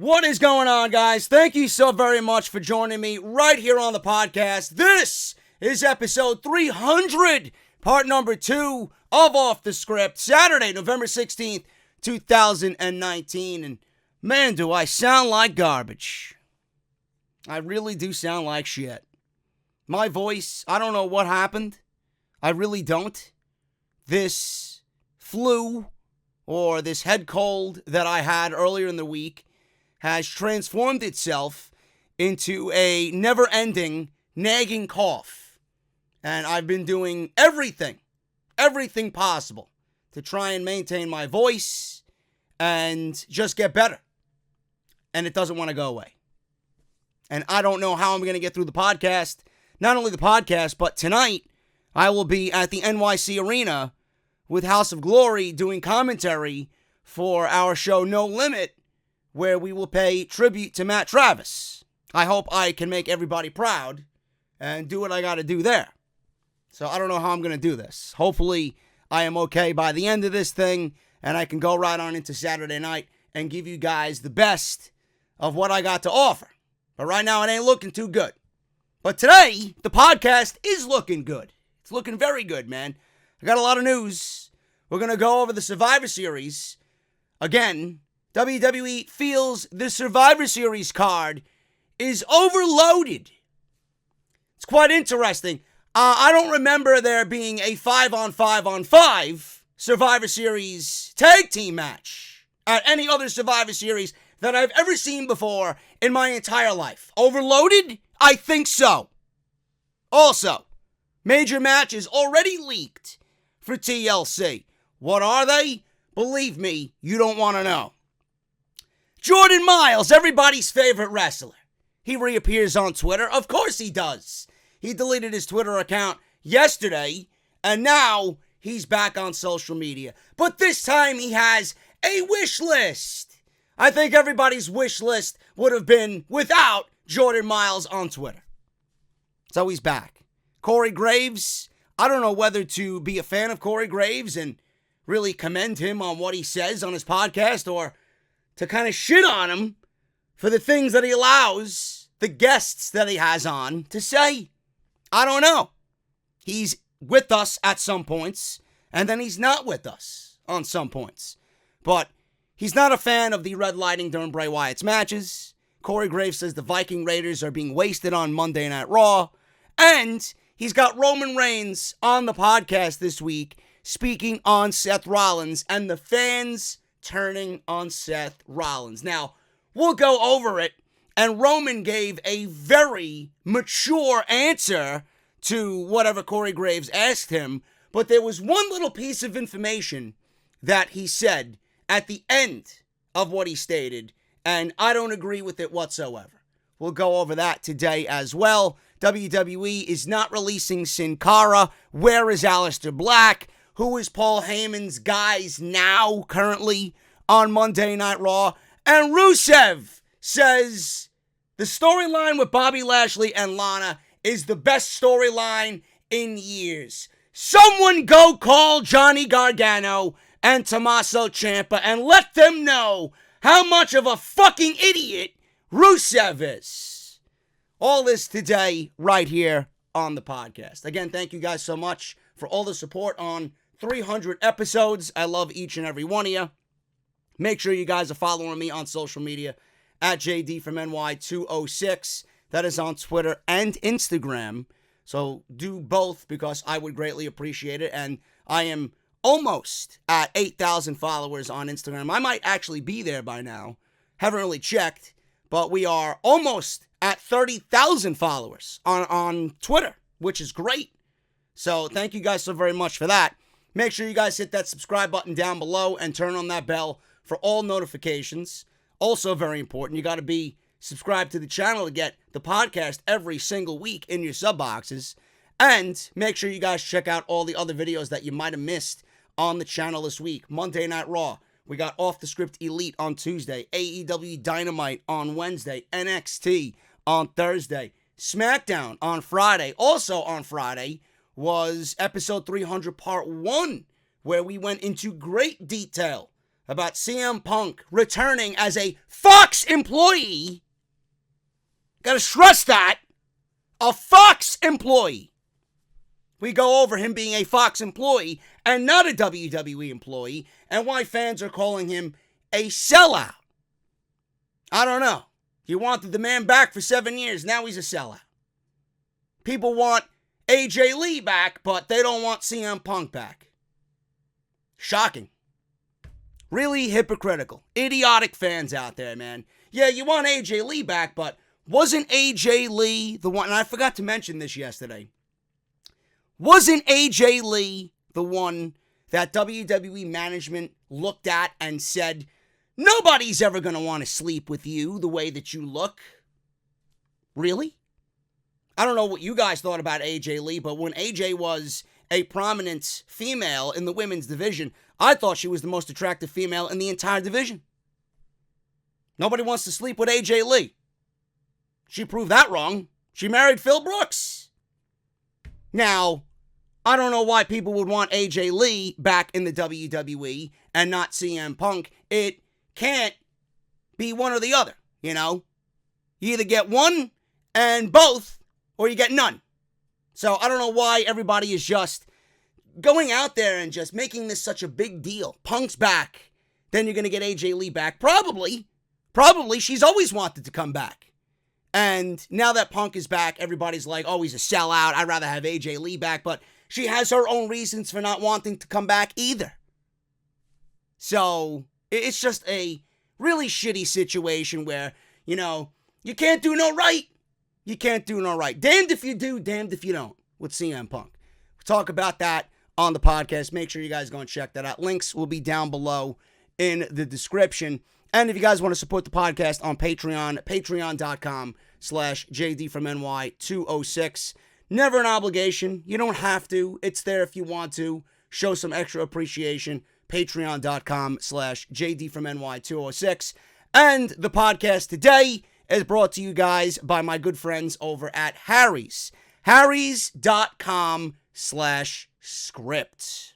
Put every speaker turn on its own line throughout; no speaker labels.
What is going on, guys? Thank you so very much for joining me right here on the podcast. This is episode 300, part number 2 of Off The Script, Saturday, November 16th, 2019. And man, do I sound like garbage. I really do sound like shit. My voice, I don't know what happened. I really don't. This flu or this head cold that I had earlier in the week has transformed itself into a never-ending, nagging cough. And I've been doing everything possible to try and maintain my voice and just get better. And it doesn't want to go away. And I don't know how I'm going to get through the podcast. Not only the podcast, but tonight I will be at the NYC Arena with House of Glory doing commentary for our show No Limit, where we will pay tribute to Matt Travis. I hope I can make everybody proud and do what I got to do there. So I don't know how I'm going to do this. Hopefully I am okay by the end of this thing and I can go right on into Saturday night and give you guys the best of what I got to offer. But right now it ain't looking too good. But today, the podcast is looking good. It's looking very good, man. I got a lot of news. We're going to go over the Survivor Series. Again, WWE feels the Survivor Series card is overloaded. It's quite interesting. I don't remember there being a 5-on-5-on-5 Survivor Series tag team match at any other Survivor Series that I've ever seen before in my entire life. Overloaded? I think so. Also, major matches already leaked for TLC. What are they? Believe me, you don't want to know. Jordan Myles, everybody's favorite wrestler. He reappears on Twitter. Of course he does. He deleted his Twitter account yesterday, and now he's back on social media. But this time he has a wish list. I think everybody's wish list would have been without Jordan Myles on Twitter. So he's back. Corey Graves, I don't know whether to be a fan of Corey Graves and really commend him on what he says on his podcast or to kind of shit on him for the things that he allows the guests that he has on to say. I don't know. He's with us at some points, and then he's not with us on some points. But he's not a fan of the red lighting during Bray Wyatt's matches. Corey Graves says the Viking Raiders are being wasted on Monday Night Raw. And he's got Roman Reigns on the podcast this week speaking on Seth Rollins and the fans turning on Seth Rollins. Now, we'll go over it, and Roman gave a very mature answer to whatever Corey Graves asked him, but there was one little piece of information that he said at the end of what he stated, and I don't agree with it whatsoever. We'll go over that today as well. WWE is not releasing Sin Cara. Where is Aleister Black? Who is Paul Heyman's guys now, currently on Monday Night Raw? And Rusev says the storyline with Bobby Lashley and Lana is the best storyline in years. Someone go call Johnny Gargano and Tommaso Ciampa and let them know how much of a fucking idiot Rusev is. All this today right here on the podcast. Again, thank you guys so much for all the support on 300 episodes. I love each and every one of you. Make sure you guys are following me on social media at JD from NY206. That is on Twitter and Instagram. So do both because I would greatly appreciate it. And I am almost at 8,000 followers on Instagram. I might actually be there by now. Haven't really checked, but we are almost at 30,000 followers on Twitter, which is great. So thank you guys so very much for that. Make sure you guys hit that subscribe button down below and turn on that bell for all notifications. Also very important, you got to be subscribed to the channel to get the podcast every single week in your sub boxes. And make sure you guys check out all the other videos that you might have missed on the channel this week. Monday Night Raw. We got Off The Script Elite on Tuesday. AEW Dynamite on Wednesday. NXT on Thursday. Smackdown on Friday. Also on Friday was episode 300 part 1, where we went into great detail about CM Punk returning as a Fox employee. Gotta stress that. A Fox employee. We go over him being a Fox employee and not a WWE employee, and why fans are calling him a sellout. I don't know. You wanted the man back for 7 years. Now he's a sellout. People want AJ Lee back, but they don't want CM Punk back. Shocking. Really hypocritical. Idiotic fans out there, man. Yeah, you want AJ Lee back, but wasn't AJ Lee the one, and I forgot to mention this yesterday, wasn't AJ Lee the one that WWE management looked at and said, nobody's ever going to want to sleep with you the way that you look? Really? I don't know what you guys thought about AJ Lee, but when AJ was a prominent female in the women's division, I thought she was the most attractive female in the entire division. Nobody wants to sleep with AJ Lee. She proved that wrong. She married Phil Brooks. Now, I don't know why people would want AJ Lee back in the WWE and not CM Punk. It can't be one or the other, you know? You either get one and both, or you get none. So I don't know why everybody is just going out there and just making this such a big deal. Punk's back. Then you're going to get AJ Lee back. Probably. She's always wanted to come back. And now that Punk is back, everybody's like, oh, he's a sellout. I'd rather have AJ Lee back. But she has her own reasons for not wanting to come back either. So it's just a really shitty situation where, you know, you can't do no right. You can't do no right. Damned if you do, damned if you don't with CM Punk. We'll talk about that on the podcast. Make sure you guys go and check that out. Links will be down below in the description. And if you guys want to support the podcast on Patreon, patreon.com/JD from NY206. Never an obligation. You don't have to. It's there if you want to. Show some extra appreciation. Patreon.com/JD from NY206. And the podcast today is brought to you guys by my good friends over at Harry's. Harry's.com/script.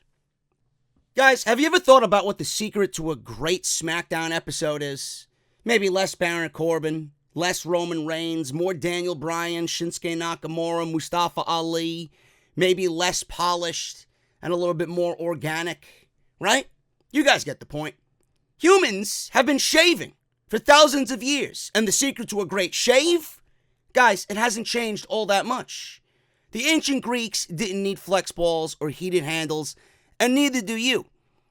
Guys, have you ever thought about what the secret to a great Smackdown episode is? Maybe less Baron Corbin, less Roman Reigns, more Daniel Bryan, Shinsuke Nakamura, Mustafa Ali, maybe less polished and a little bit more organic, right? You guys get the point. Humans have been shaving for thousands of years, and the secret to a great shave? Guys, it hasn't changed all that much. The ancient Greeks didn't need flex balls or heated handles, and neither do you.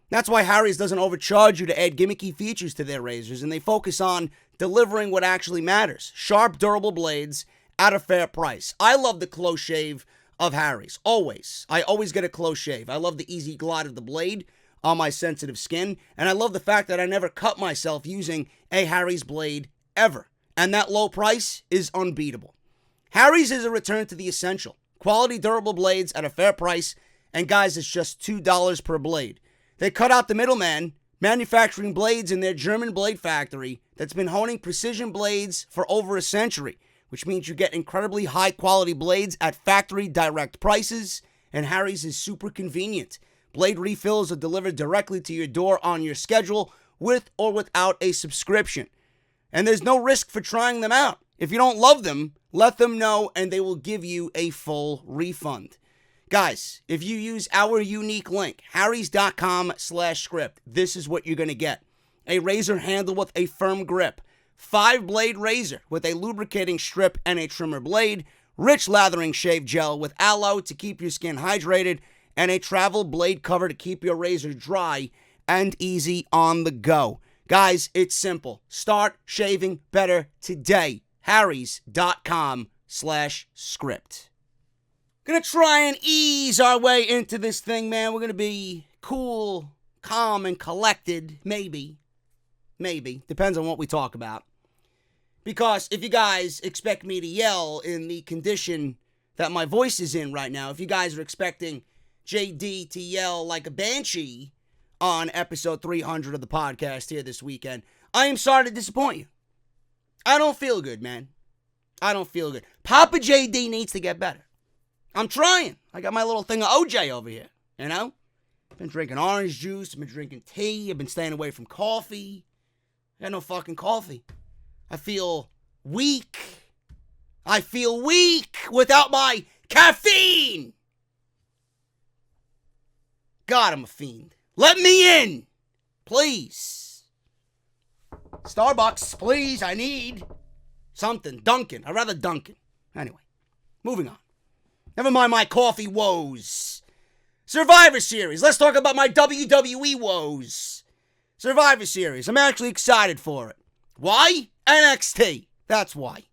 That's why Harry's doesn't overcharge you to add gimmicky features to their razors, and they focus on delivering what actually matters. Sharp, durable blades at a fair price. I love the close shave of Harry's. Always. I always get a close shave. I love the easy glide of the blade on my sensitive skin, and I love the fact that I never cut myself using a Harry's blade ever. And that low price is unbeatable. Harry's is a return to the essential. Quality, durable blades at a fair price. And guys, it's just $2 per blade. They cut out the middleman, manufacturing blades in their German blade factory that's been honing precision blades for over a century, which means you get incredibly high quality blades at factory direct prices, and Harry's is super convenient. Blade refills are delivered directly to your door on your schedule with or without a subscription. And there's no risk for trying them out. If you don't love them, let them know and they will give you a full refund. Guys, if you use our unique link, harrys.com/script, this is what you're going to get. A razor handle with a firm grip, 5-blade razor with a lubricating strip and a trimmer blade, rich lathering shave gel with aloe to keep your skin hydrated, and a travel blade cover to keep your razor dry and easy on the go. Guys, it's simple. Start shaving better today. harrys.com/script. Gonna try and ease our way into this thing, man. We're gonna be cool, calm, and collected. Maybe. Depends on what we talk about. Because if you guys expect me to yell in the condition that my voice is in right now, if you guys are expecting JD to yell like a banshee on episode 300 of the podcast here this weekend, I am sorry to disappoint you. I don't feel good, man. I don't feel good. Papa JD needs to get better. I'm trying. I got my little thing of OJ over here, you know? I've been drinking orange juice. I've been drinking tea. I've been staying away from coffee. I got no fucking coffee. I feel weak. I feel weak without my caffeine. God, I'm a fiend. Let me in, please. Starbucks, please. I need something. Dunkin'. I'd rather Dunkin'. Anyway, moving on. Never mind my coffee woes. Survivor Series. Let's talk about my WWE woes. Survivor Series. I'm actually excited for it. Why? NXT. That's why.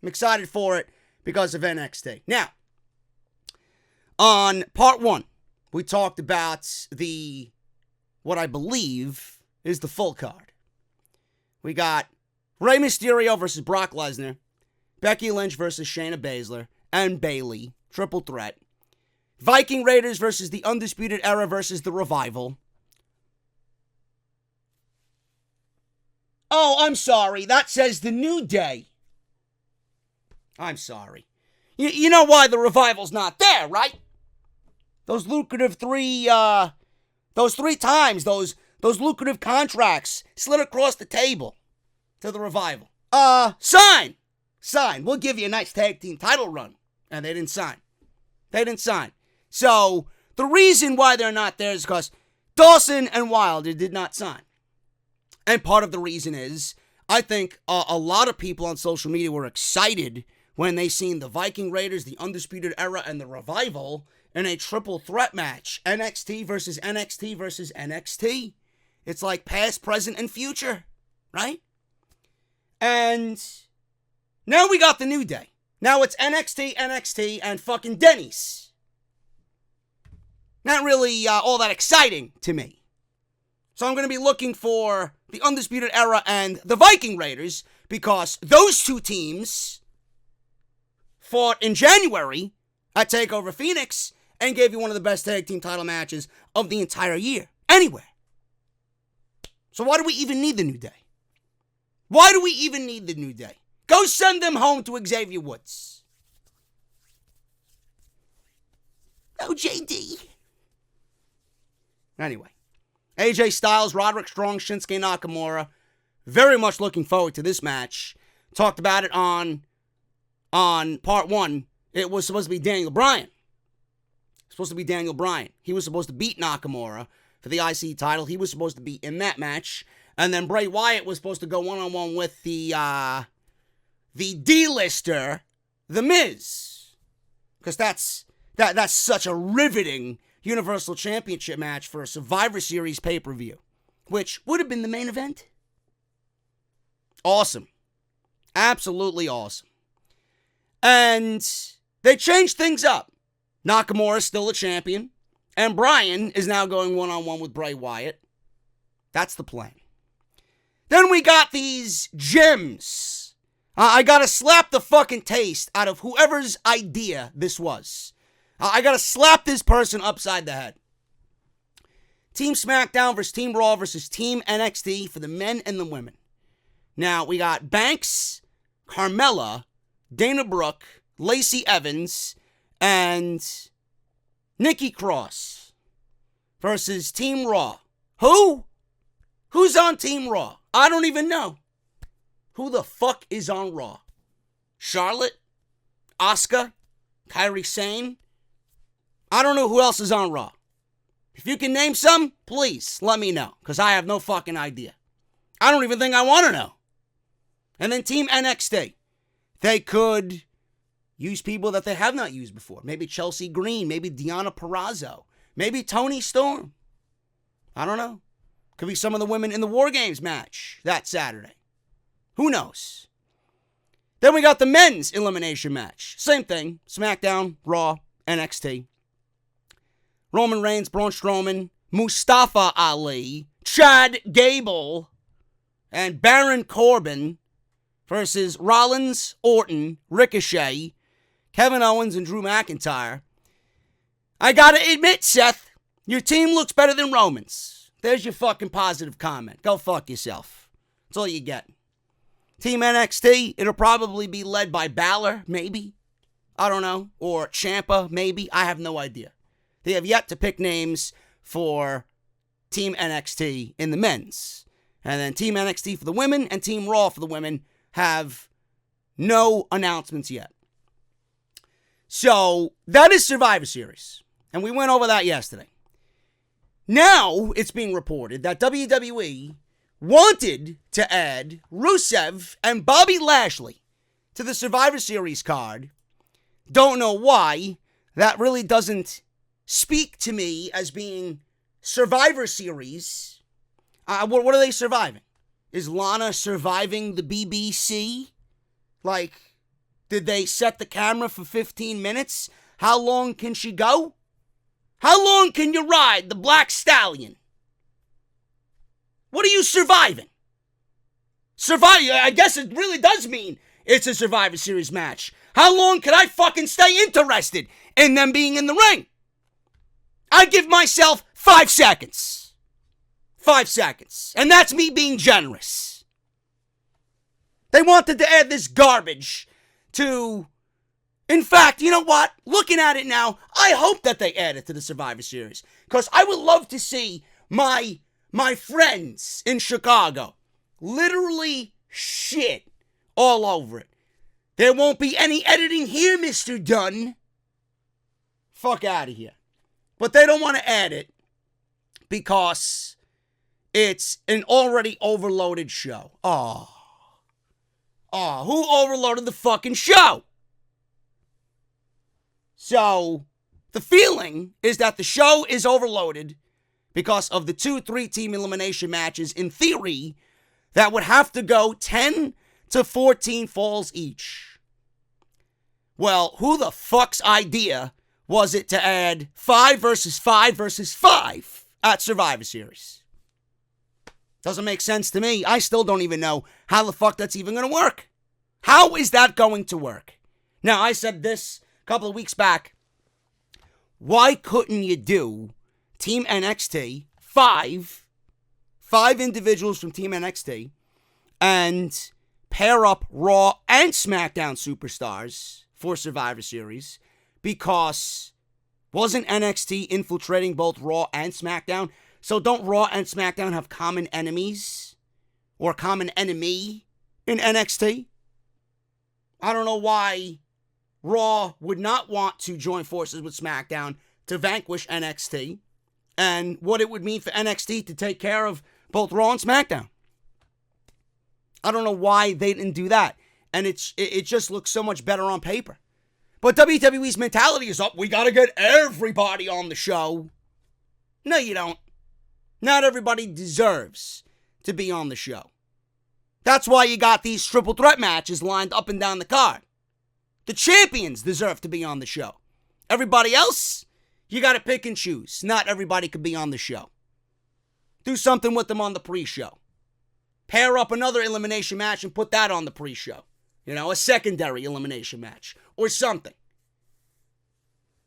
I'm excited for it because of NXT. Now, on part 1, we talked about what I believe is the full card. We got Rey Mysterio versus Brock Lesnar, Becky Lynch versus Shayna Baszler, and Bayley. Triple threat. Viking Raiders versus the Undisputed Era versus the Revival. Oh, I'm sorry. That says the New Day. I'm sorry. You know why the Revival's not there, right? Those lucrative those lucrative contracts slid across the table to the Revival. Sign. We'll give you a nice tag team title run. And they didn't sign. So, the reason why they're not there is because Dawson and Wilder did not sign. And part of the reason is, I think a lot of people on social media were excited when they seen the Viking Raiders, the Undisputed Era, and the Revival in a triple threat match. NXT versus NXT versus NXT. It's like past, present, and future, right? And now we got the New Day. Now it's NXT, and fucking Denny's. Not really all that exciting to me. So I'm going to be looking for the Undisputed Era and the Viking Raiders because those two teams fought in January at TakeOver Phoenix and gave you one of the best tag team title matches of the entire year. Anywhere. So why do we even need the New Day? Why do we even need the New Day? Go send them home to Xavier Woods. Oh, JD. Anyway. AJ Styles, Roderick Strong, Shinsuke Nakamura. Very much looking forward to this match. Talked about it on part 1. It was supposed to be Daniel Bryan. He was supposed to beat Nakamura for the IC title. He was supposed to be in that match. And then Bray Wyatt was supposed to go one-on-one with the D-lister, The Miz. Because that's such a riveting Universal Championship match for a Survivor Series pay-per-view, which would have been the main event. Awesome. Absolutely awesome. And they changed things up. Nakamura's still a champion, and Bryan is now going one-on-one with Bray Wyatt. That's the plan. Then we got these gems. I gotta slap the fucking taste out of whoever's idea this was. I gotta slap this person upside the head. Team Smackdown versus Team Raw versus Team NXT for the men and the women. Now, we got Banks, Carmella, Dana Brooke, Lacey Evans, and Nikki Cross versus Team Raw. Who? Who's on Team Raw? I don't even know. Who the fuck is on Raw? Charlotte? Asuka? Kairi Sane? I don't know who else is on Raw. If you can name some, please let me know, because I have no fucking idea. I don't even think I want to know. And then Team NXT. They could use people that they have not used before. Maybe Chelsea Green, maybe Deonna Purrazzo, maybe Toni Storm. I don't know. Could be some of the women in the War Games match that Saturday. Who knows? Then we got the men's elimination match. Same thing. SmackDown, Raw, NXT. Roman Reigns, Braun Strowman, Mustafa Ali, Chad Gable, and Baron Corbin versus Rollins, Orton, Ricochet, Kevin Owens, and Drew McIntyre. I gotta admit, Seth, your team looks better than Roman's. There's your fucking positive comment. Go fuck yourself. That's all you get. Team NXT, it'll probably be led by Balor, maybe. I don't know. Or Ciampa, maybe. I have no idea. They have yet to pick names for Team NXT in the men's. And then Team NXT for the women and Team Raw for the women have no announcements yet. So that is Survivor Series. And we went over that yesterday. Now it's being reported that WWE wanted to add Rusev and Bobby Lashley to the Survivor Series card. Don't know why. That really doesn't speak to me as being Survivor Series. What are they surviving? Is Lana surviving the BBC? Like, did they set the camera for 15 minutes? How long can she go? How long can you ride the Black Stallion? What are you surviving? I guess it really does mean it's a Survivor Series match. How long can I fucking stay interested in them being in the ring? I give myself 5 seconds. 5 seconds. And that's me being generous. They wanted to add this garbage to... In fact, you know what? Looking at it now, I hope that they add it to the Survivor Series. Because I would love to see my friends in Chicago literally shit all over it. There won't be any editing here, Mr. Dunn. Fuck out of here. But they don't want to add it because it's an already overloaded show. Oh, who overloaded the fucking show? So, the feeling is that the show is overloaded because of the 2 3-team elimination matches, in theory, that would have to go 10 to 14 falls each. Well, who the fuck's idea was it to add 5 versus 5 versus 5 at Survivor Series? Doesn't make sense to me. I still don't even know how the fuck that's even going to work. How is that going to work? Now, I said this a couple of weeks back. Why couldn't you do Team NXT, 5 individuals from Team NXT, and pair up Raw and SmackDown superstars for Survivor Series? Because wasn't NXT infiltrating both Raw and SmackDown? So don't Raw and SmackDown have common enemies? Or common enemy in NXT? I don't know why Raw would not want to join forces with SmackDown to vanquish NXT, and what it would mean for NXT to take care of both Raw and SmackDown. I don't know why they didn't do that, and it just looks so much better on paper. But WWE's mentality is up. We gotta get everybody on the show. No, you don't. Not everybody deserves to be on the show. That's why you got these triple threat matches lined up and down the card. The champions deserve to be on the show. Everybody else, you got to pick and choose. Not everybody could be on the show. Do something with them on the pre-show. Pair up another elimination match and put that on the pre-show. You know, a secondary elimination match or something.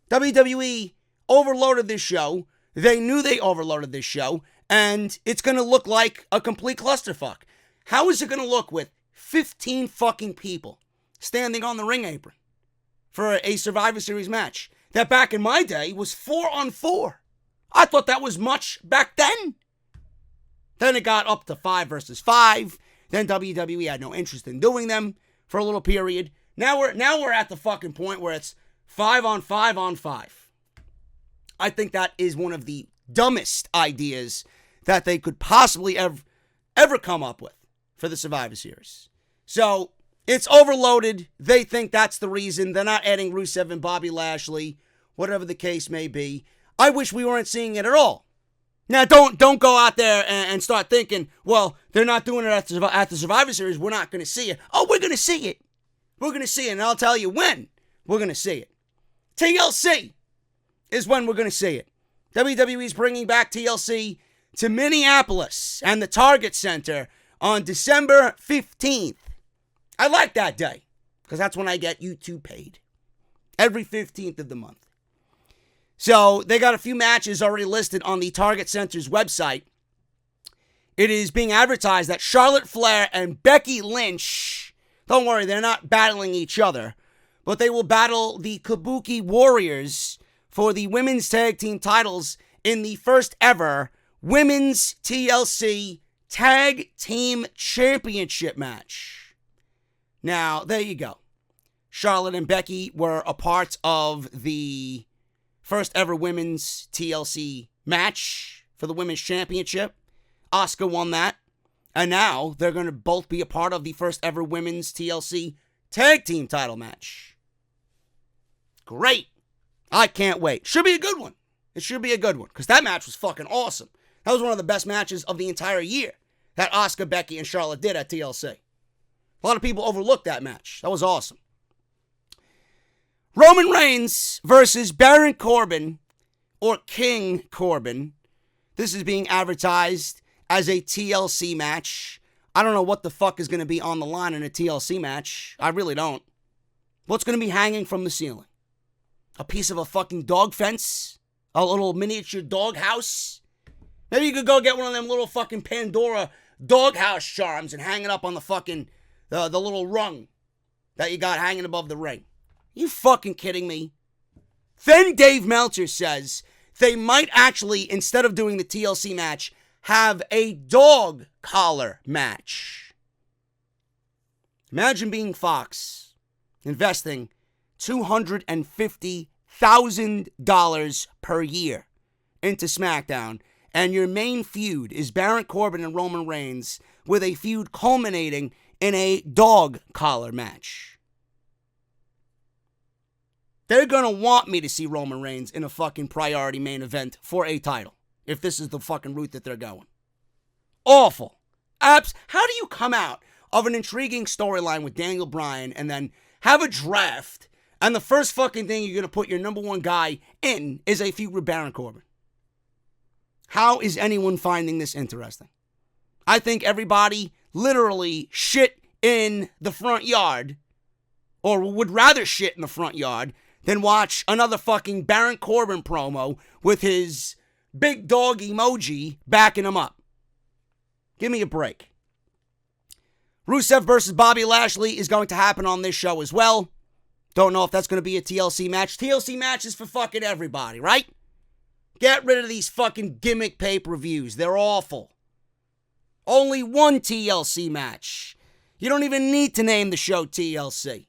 WWE overloaded this show. They knew they overloaded this show, and it's going to look like a complete clusterfuck. How is it going to look with 15 fucking people standing on the ring apron for a Survivor Series match that back in my day was 4-on-4? I thought that was much back then. Then it got up to 5 versus 5. Then WWE had no interest in doing them for a little period. Now we're at the fucking point where it's 5-on-5-on-5. I think that is one of the dumbest ideas that they could possibly ever come up with for the Survivor Series. So, it's overloaded. They think that's the reason. They're not adding Rusev and Bobby Lashley, whatever the case may be. I wish we weren't seeing it at all. Now, don't go out there and start thinking, well, they're not doing it at the Survivor Series. We're not going to see it. Oh, we're going to see it. We're going to see it, and I'll tell you when we're going to see it. TLC is when we're going to see it. WWE is bringing back TLC to Minneapolis and the Target Center on December 15th. I like that day because that's when I get YouTube paid. Every 15th of the month. So they got a few matches already listed on the Target Center's website. It is being advertised that Charlotte Flair and Becky Lynch, don't worry, they're not battling each other, but they will battle the Kabuki Warriors for the women's tag team titles in the first ever Women's TLC Tag Team Championship match. Now, there you go. Charlotte and Becky were a part of the first ever Women's TLC match for the Women's Championship. Asuka won that. And now they're going to both be a part of the first ever Women's TLC Tag Team title match. Great. I can't wait. Should be a good one. It should be a good one because that match was fucking awesome. That was one of the best matches of the entire year that Asuka, Becky, and Charlotte did at TLC. A lot of people overlooked that match. That was awesome. Roman Reigns versus Baron Corbin, or King Corbin. This is being advertised as a TLC match. I don't know what the fuck is going to be on the line in a TLC match. I really don't. What's going to be hanging from the ceiling? A piece of a fucking dog fence? A little miniature dog house? Maybe you could go get one of them little fucking Pandora doghouse charms and hang it up on the fucking, the little rung that you got hanging above the ring. You fucking kidding me? Then Dave Meltzer says they might actually, instead of doing the TLC match, have a dog collar match. Imagine being Fox, investing $250,000 per year into Smackdown, and your main feud is Baron Corbin and Roman Reigns, with a feud culminating in a dog collar match. They're going to want me to see Roman Reigns in a fucking priority main event for a title, if this is the fucking route that they're going. Awful. How do you come out of an intriguing storyline with Daniel Bryan and then have a draft, and the first fucking thing you're going to put your number one guy in is a feud with Baron Corbin? How is anyone finding this interesting? I think everybody literally shit in the front yard, or would rather shit in the front yard than watch another fucking Baron Corbin promo with his big dog emoji backing him up. Give me a break. Rusev versus Bobby Lashley is going to happen on this show as well. Don't know if that's going to be a TLC match. TLC matches for fucking everybody, right? Get rid of these fucking gimmick pay-per-views. They're awful. Only one TLC match. You don't even need to name the show TLC.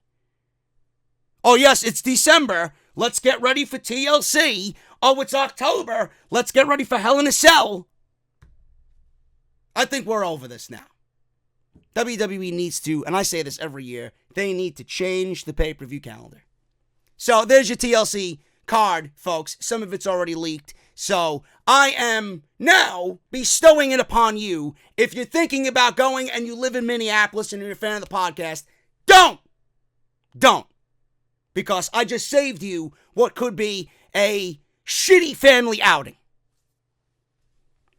Oh, yes, it's December. Let's get ready for TLC. Oh, it's October. Let's get ready for Hell in a Cell. I think we're over this now. WWE needs to, and I say this every year, they need to change the pay-per-view calendar. So there's your TLC card, folks. Some of it's already leaked. So I am now bestowing it upon you. If you're thinking about going and you live in Minneapolis and you're a fan of the podcast, don't. Because I just saved you what could be a shitty family outing.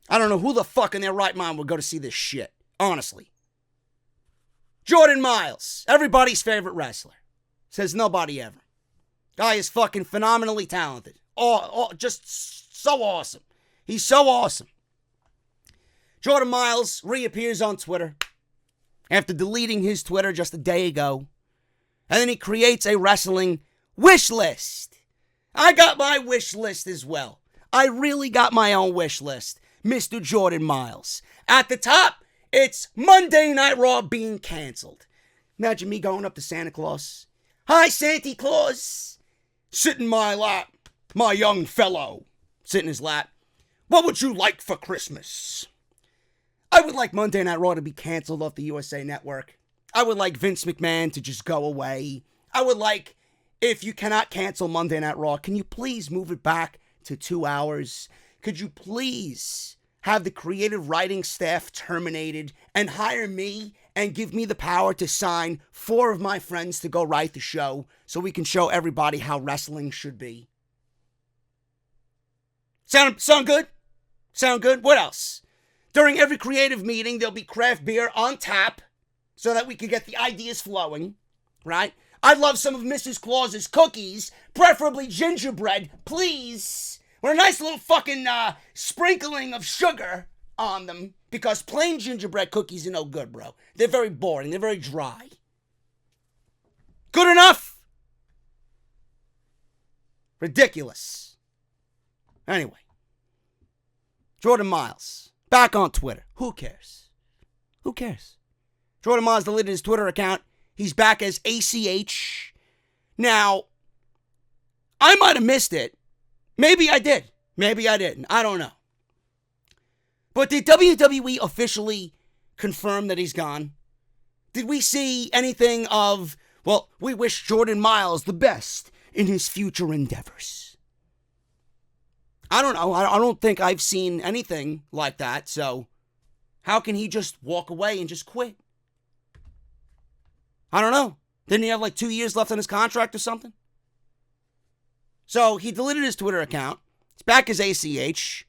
I don't know who the fuck in their right mind would go to see this shit. Honestly. Jordan Miles, everybody's favorite wrestler. Says nobody ever. Guy is fucking phenomenally talented. Just so awesome. He's so awesome. Jordan Miles reappears on Twitter after deleting his Twitter just a day ago. And then he creates a wrestling wish list. I got my wish list as well. I really got my own wish list. Mr. Jordan Miles. At the top, it's Monday Night Raw being canceled. Imagine me going up to Santa Claus. Hi, Santa Claus. Sit in my lap, my young fellow. Sit in his lap. What would you like for Christmas? I would like Monday Night Raw to be canceled off the USA Network. I would like Vince McMahon to just go away. I would like, if you cannot cancel Monday Night Raw, can you please move it back to 2 hours? Could you please have the creative writing staff terminated and hire me and give me the power to sign 4 of my friends to go write the show so we can show everybody how wrestling should be? Sound good? Sound good? What else? During every creative meeting, there'll be craft beer on tap so that we can get the ideas flowing, right? I'd love some of Mrs. Claus's cookies, preferably gingerbread, please. With a nice little fucking sprinkling of sugar on them, because plain gingerbread cookies are no good, bro. They're very boring. They're very dry. Good enough? Ridiculous. Anyway, Jordan Miles, back on Twitter. Who cares? Who cares? Jordan Miles deleted his Twitter account. He's back as ACH. Now, I might have missed it. Maybe I did. Maybe I didn't. I don't know. But did WWE officially confirm that he's gone? Did we see anything of, well, we wish Jordan Miles the best in his future endeavors? I don't know. I don't think I've seen anything like that. So how can he just walk away and just quit? I don't know. Didn't he have like 2 years left on his contract or something? So he deleted his Twitter account. It's back as ACH.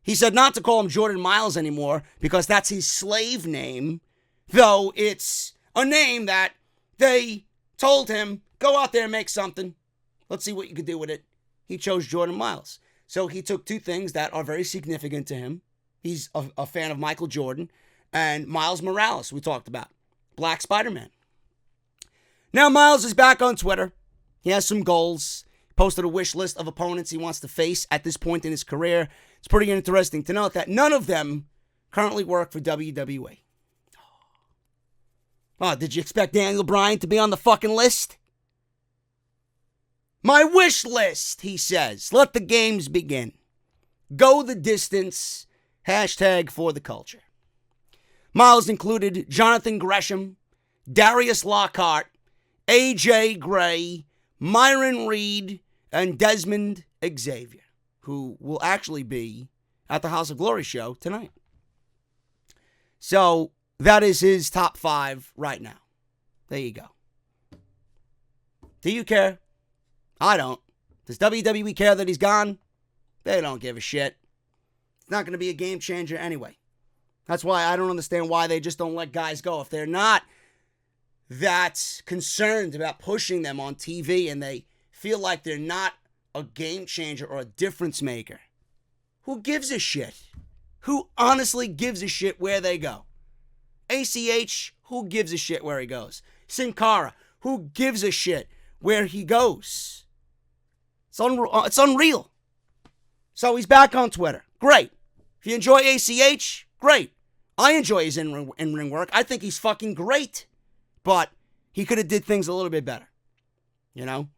He said not to call him Jordan Miles anymore because that's his slave name, though it's a name that they told him, go out there and make something. Let's see what you could do with it. He chose Jordan Miles. So he took two things that are very significant to him. He's a fan of Michael Jordan and Miles Morales, we talked about. Black Spider-Man. Now Miles is back on Twitter. He has some goals. He posted a wish list of opponents he wants to face at this point in his career. It's pretty interesting to note that none of them currently work for WWE. Oh, did you expect Daniel Bryan to be on the fucking list? My wish list, he says. Let the games begin. Go the distance. Hashtag for the culture. Miles included Jonathan Gresham, Darius Lockhart, AJ Gray, Myron Reed, and Desmond Xavier, who will actually be at the House of Glory show tonight. So that is his top 5 right now. There you go. Do you care? I don't. Does WWE care that he's gone? They don't give a shit. It's not going to be a game changer anyway. That's why I don't understand why they just don't let guys go. If they're not that concerned about pushing them on TV and they feel like they're not a game changer or a difference maker, who gives a shit? Who honestly gives a shit where they go? ACH, who gives a shit where he goes? Sin Cara, who gives a shit where he goes? It's unreal. So he's back on Twitter. Great. If you enjoy ACH, great. I enjoy his in-ring work. I think he's fucking great. But he could have did things a little bit better. You know?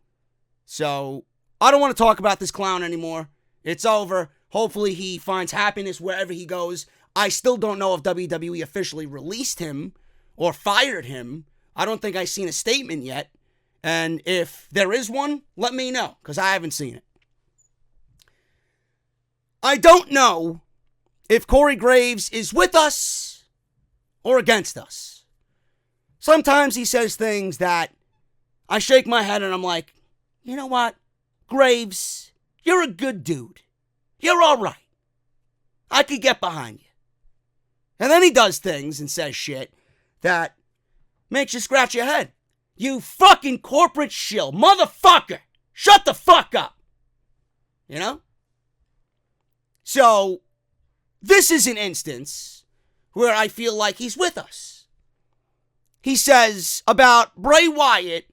So I don't want to talk about this clown anymore. It's over. Hopefully he finds happiness wherever he goes. I still don't know if WWE officially released him or fired him. I don't think I've seen a statement yet. And if there is one, let me know, because I haven't seen it. I don't know if Corey Graves is with us or against us. Sometimes he says things that I shake my head and I'm like, you know what? Graves, you're a good dude. You're all right. I could get behind you. And then he does things and says shit that makes you scratch your head. You fucking corporate shill. Motherfucker. Shut the fuck up. You know? So, this is an instance where I feel like he's with us. He says about Bray Wyatt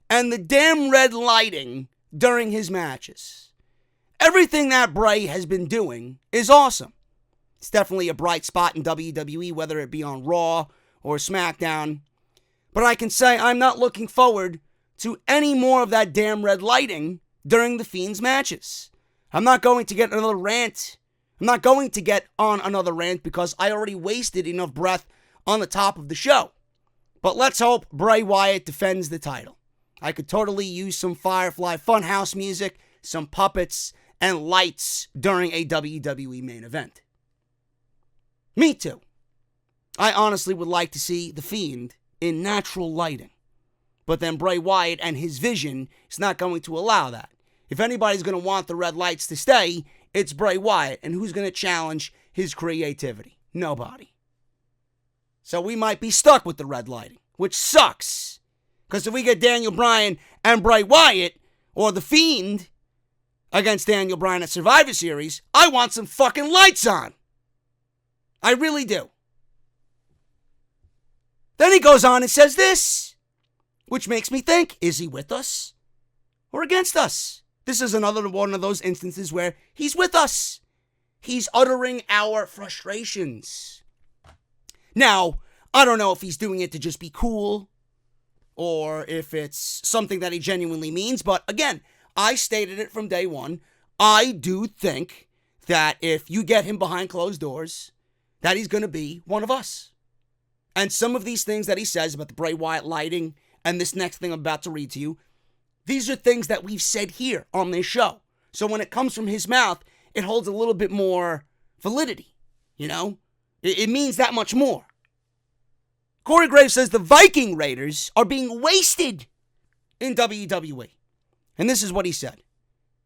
and the damn red lighting during his matches. Everything that Bray has been doing is awesome. It's definitely a bright spot in WWE, whether it be on Raw or SmackDown. But I can say I'm not looking forward to any more of that damn red lighting during the Fiend's matches. I'm not going to get another rant. I'm not going to get on another rant because I already wasted enough breath on the top of the show. But let's hope Bray Wyatt defends the title. I could totally use some Firefly Funhouse music, some puppets, and lights during a WWE main event. Me too. I honestly would like to see The Fiend in natural lighting. But then Bray Wyatt and his vision is not going to allow that. If anybody's going to want the red lights to stay, it's Bray Wyatt. And who's going to challenge his creativity? Nobody. So we might be stuck with the red lighting, which sucks. Because if we get Daniel Bryan and Bray Wyatt, or The Fiend against Daniel Bryan at Survivor Series, I want some fucking lights on. I really do. Then he goes on and says this, which makes me think, is he with us or against us? This is another one of those instances where he's with us. He's uttering our frustrations. Now, I don't know if he's doing it to just be cool or if it's something that he genuinely means, but again, I stated it from day one. I do think that if you get him behind closed doors, that he's going to be one of us. And some of these things that he says about the Bray Wyatt lighting and this next thing I'm about to read to you, these are things that we've said here on this show. So when it comes from his mouth, it holds a little bit more validity, you know? It means that much more. Corey Graves says the Viking Raiders are being wasted in WWE. And this is what he said.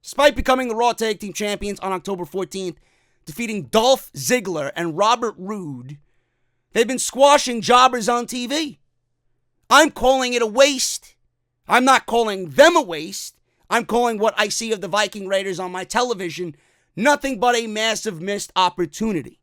Despite becoming the Raw Tag Team Champions on October 14th, defeating Dolph Ziggler and Robert Roode, they've been squashing jobbers on TV. I'm calling it a waste. I'm not calling them a waste. I'm calling what I see of the Viking Raiders on my television nothing but a massive missed opportunity.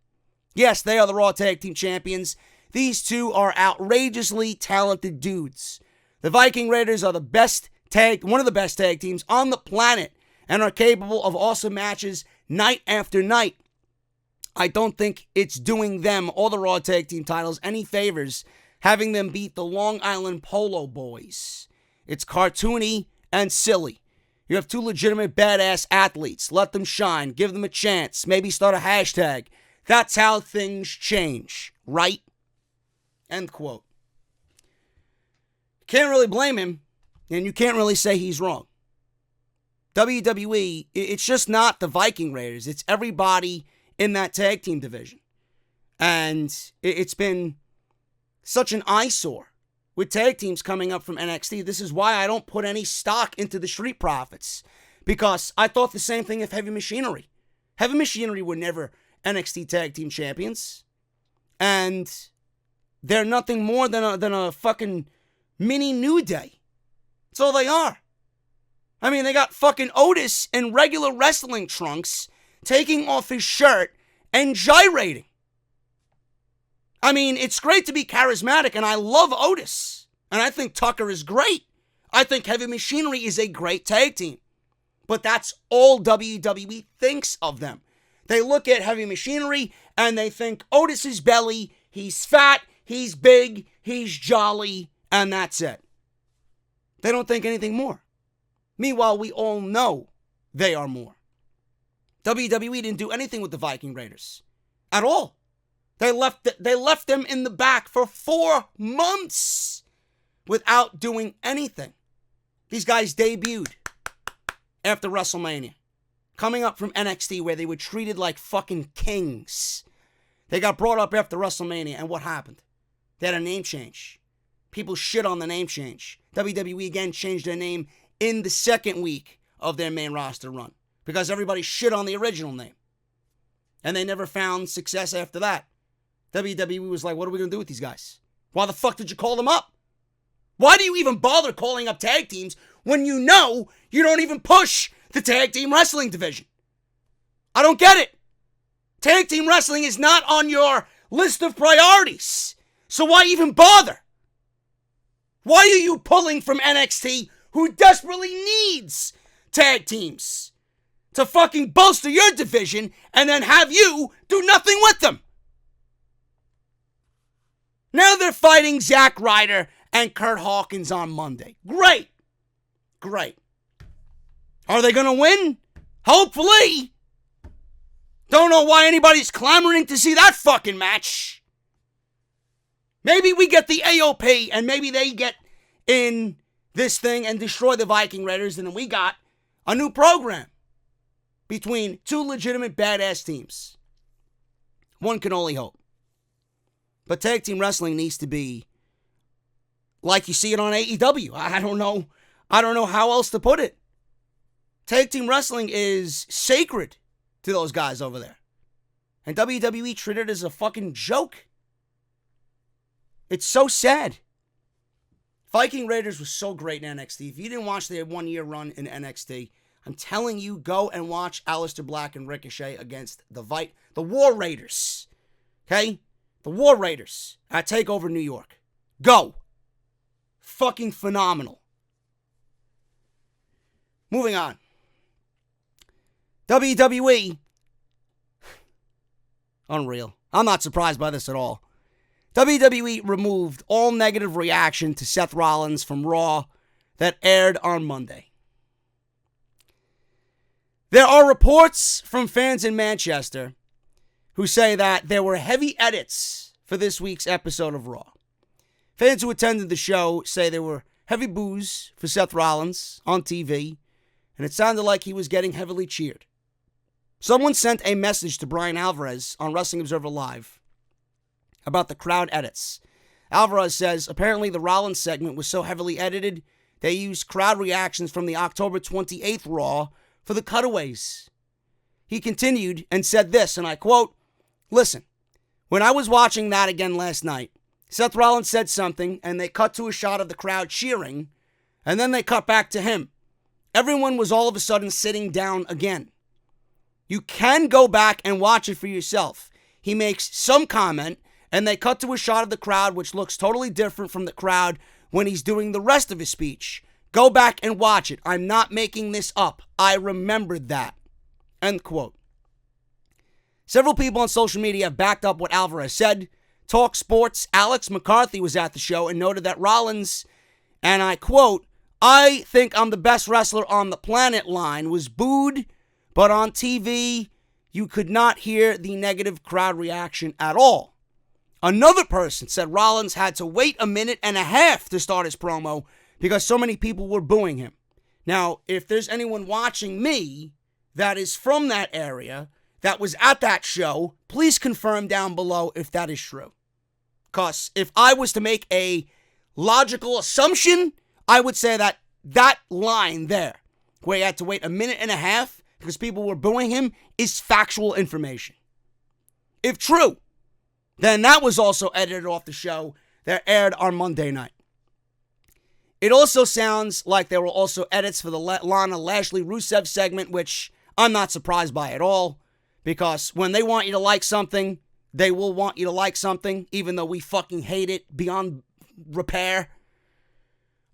Yes, they are the Raw Tag Team Champions. These two are outrageously talented dudes. The Viking Raiders are one of the best tag teams on the planet and are capable of awesome matches night after night. I don't think it's doing them or the Raw Tag Team titles any favors having them beat the Long Island Polo Boys. It's cartoony and silly. You have two legitimate badass athletes. Let them shine. Give them a chance. Maybe start a hashtag. That's how things change, right? End quote. Can't really blame him, and you can't really say he's wrong. WWE, it's just not the Viking Raiders. It's everybody in that tag team division. And it's been such an eyesore with tag teams coming up from NXT. This is why I don't put any stock into the Street Profits, because I thought the same thing of Heavy Machinery. Heavy Machinery were never NXT tag team champions, and they're nothing more than a fucking mini New Day. That's all they are. I mean, they got fucking Otis in regular wrestling trunks taking off his shirt and gyrating. I mean, it's great to be charismatic, and I love Otis. And I think Tucker is great. I think Heavy Machinery is a great tag team. But that's all WWE thinks of them. They look at Heavy Machinery, and they think Otis's belly, he's fat, he's big, he's jolly, and that's it. They don't think anything more. Meanwhile, we all know they are more. WWE didn't do anything with the Viking Raiders. At all. They left them in the back for 4 months without doing anything. These guys debuted after WrestleMania, coming up from NXT where they were treated like fucking kings. They got brought up after WrestleMania, and what happened? They had a name change. People shit on the name change. WWE again changed their name in the second week of their main roster run because everybody shit on the original name. And they never found success after that. WWE was like, what are we going to do with these guys? Why the fuck did you call them up? Why do you even bother calling up tag teams when you know you don't even push the tag team wrestling division? I don't get it. Tag team wrestling is not on your list of priorities. So why even bother? Why are you pulling from NXT, who desperately needs tag teams, to fucking bolster your division and then have you do nothing with them? Now they're fighting Zack Ryder and Kurt Hawkins on Monday. Great. Great. Are they going to win? Hopefully. Don't know why anybody's clamoring to see that fucking match. Maybe we get the AOP and maybe they get in this thing and destroy the Viking Raiders, and then we got a new program between two legitimate badass teams. One can only hope. But tag team wrestling needs to be like you see it on AEW. I don't know how else to put it. Tag team wrestling is sacred to those guys over there. And WWE treated it as a fucking joke. It's so sad. Viking Raiders was so great in NXT. If you didn't watch their 1 year run in NXT, I'm telling you, go and watch Aleister Black and Ricochet against the War Raiders. Okay? The War Raiders at TakeOver New York. Go. Fucking phenomenal. Moving on. WWE. Unreal. I'm not surprised by this at all. WWE removed all negative reaction to Seth Rollins from Raw that aired on Monday. There are reports from fans in Manchester who say that there were heavy edits for this week's episode of Raw. Fans who attended the show say there were heavy boos for Seth Rollins on TV, and it sounded like he was getting heavily cheered. Someone sent a message to Brian Alvarez on Wrestling Observer Live about the crowd edits. Alvarez says apparently the Rollins segment was so heavily edited, they used crowd reactions from the October 28th Raw for the cutaways. He continued and said this, and I quote, "Listen, when I was watching that again last night, Seth Rollins said something, and they cut to a shot of the crowd cheering, and then they cut back to him. Everyone was all of a sudden sitting down again. You can go back and watch it for yourself. He makes some comment, and they cut to a shot of the crowd, which looks totally different from the crowd when he's doing the rest of his speech. Go back and watch it. I'm not making this up. I remembered that." End quote. Several people on social media have backed up what Alvarez said. Talk Sports' Alex McCarthy was at the show and noted that Rollins, and I quote, "I think I'm the best wrestler on the planet" line was booed, but on TV, you could not hear the negative crowd reaction at all. Another person said Rollins had to wait a minute and a half to start his promo because so many people were booing him. Now, if there's anyone watching me that is from that area, that was at that show, please confirm down below if that is true. Because if I was to make a logical assumption, I would say that that line there, where he had to wait a minute and a half because people were booing him, is factual information. If true, then that was also edited off the show that aired on Monday night. It also sounds like there were also edits for the Lana Lashley Rusev segment, which I'm not surprised by at all, because when they want you to like something, they will want you to like something, even though we fucking hate it beyond repair.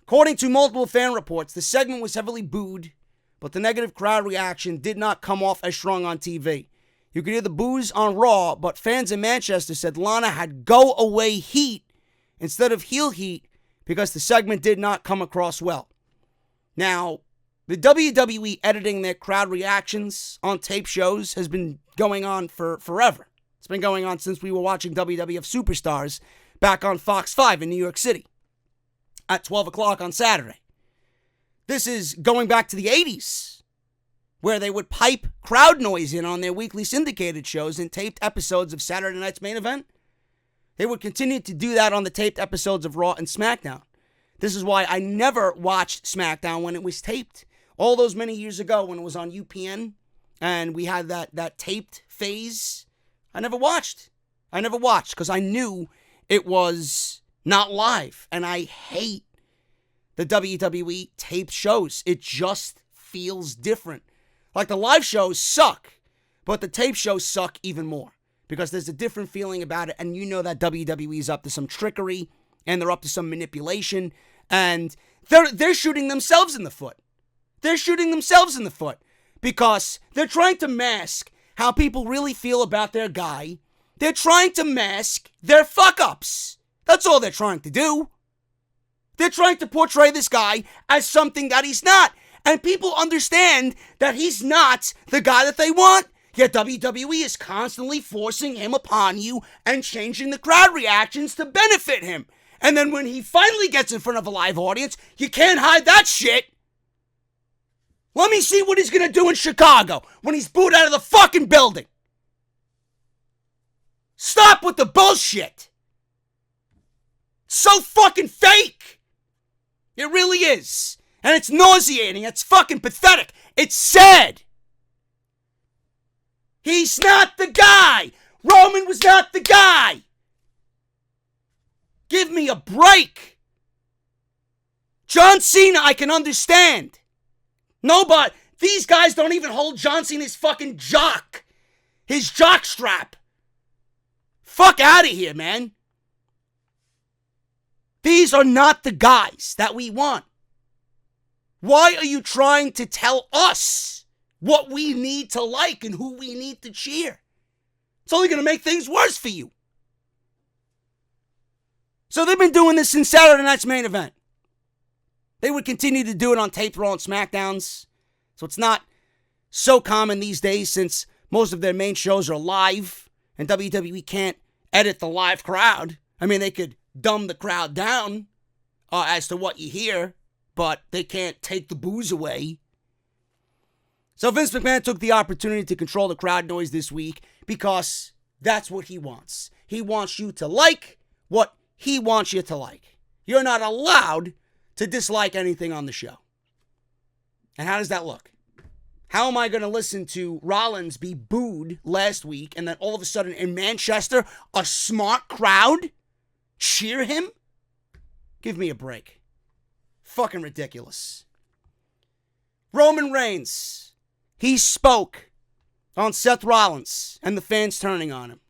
According to multiple fan reports, the segment was heavily booed, but the negative crowd reaction did not come off as strong on TV. You could hear the boos on Raw, but fans in Manchester said Lana had go-away heat instead of heel heat because the segment did not come across well. Now, the WWE editing their crowd reactions on tape shows has been going on for forever. It's been going on since we were watching WWF Superstars back on Fox 5 in New York City at 12 o'clock on Saturday. This is going back to the 80s, where they would pipe crowd noise in on their weekly syndicated shows and taped episodes of Saturday Night's Main Event. They would continue to do that on the taped episodes of Raw and Smackdown. This is why I never watched Smackdown when it was taped. All those many years ago when it was on UPN and we had that taped phase, I never watched because I knew it was not live. And I hate the WWE taped shows. It just feels different. Like the live shows suck, but the tape shows suck even more because there's a different feeling about it. And you know that WWE is up to some trickery and they're up to some manipulation and they're shooting themselves in the foot. They're shooting themselves in the foot because they're trying to mask how people really feel about their guy. They're trying to mask their fuck-ups. That's all they're trying to do. They're trying to portray this guy as something that he's not. And people understand that he's not the guy that they want. Yet WWE is constantly forcing him upon you and changing the crowd reactions to benefit him. And then when he finally gets in front of a live audience, you can't hide that shit. Let me see what he's going to do in Chicago when he's booed out of the fucking building. Stop with the bullshit. So fucking fake. It really is. And it's nauseating. It's fucking pathetic. It's sad. He's not the guy. Roman was not the guy. Give me a break. John Cena, I can understand. Nobody. These guys don't even hold John Cena's fucking jock. His jock strap. Fuck out of here, man. These are not the guys that we want. Why are you trying to tell us what we need to like and who we need to cheer? It's only going to make things worse for you. So they've been doing this since Saturday night's main event. They would continue to do it on taped Raw and Smackdowns. So it's not so common these days since most of their main shows are live and WWE can't edit the live crowd. I mean, they could dumb the crowd down as to what you hear, but they can't take the booze away. So Vince McMahon took the opportunity to control the crowd noise this week because that's what he wants. He wants you to like what he wants you to like. You're not allowed to dislike anything on the show. And how does that look? How am I going to listen to Rollins be booed last week and then all of a sudden in Manchester, a smart crowd cheer him? Give me a break. Fucking ridiculous. Roman Reigns. He spoke on Seth Rollins and the fans turning on him.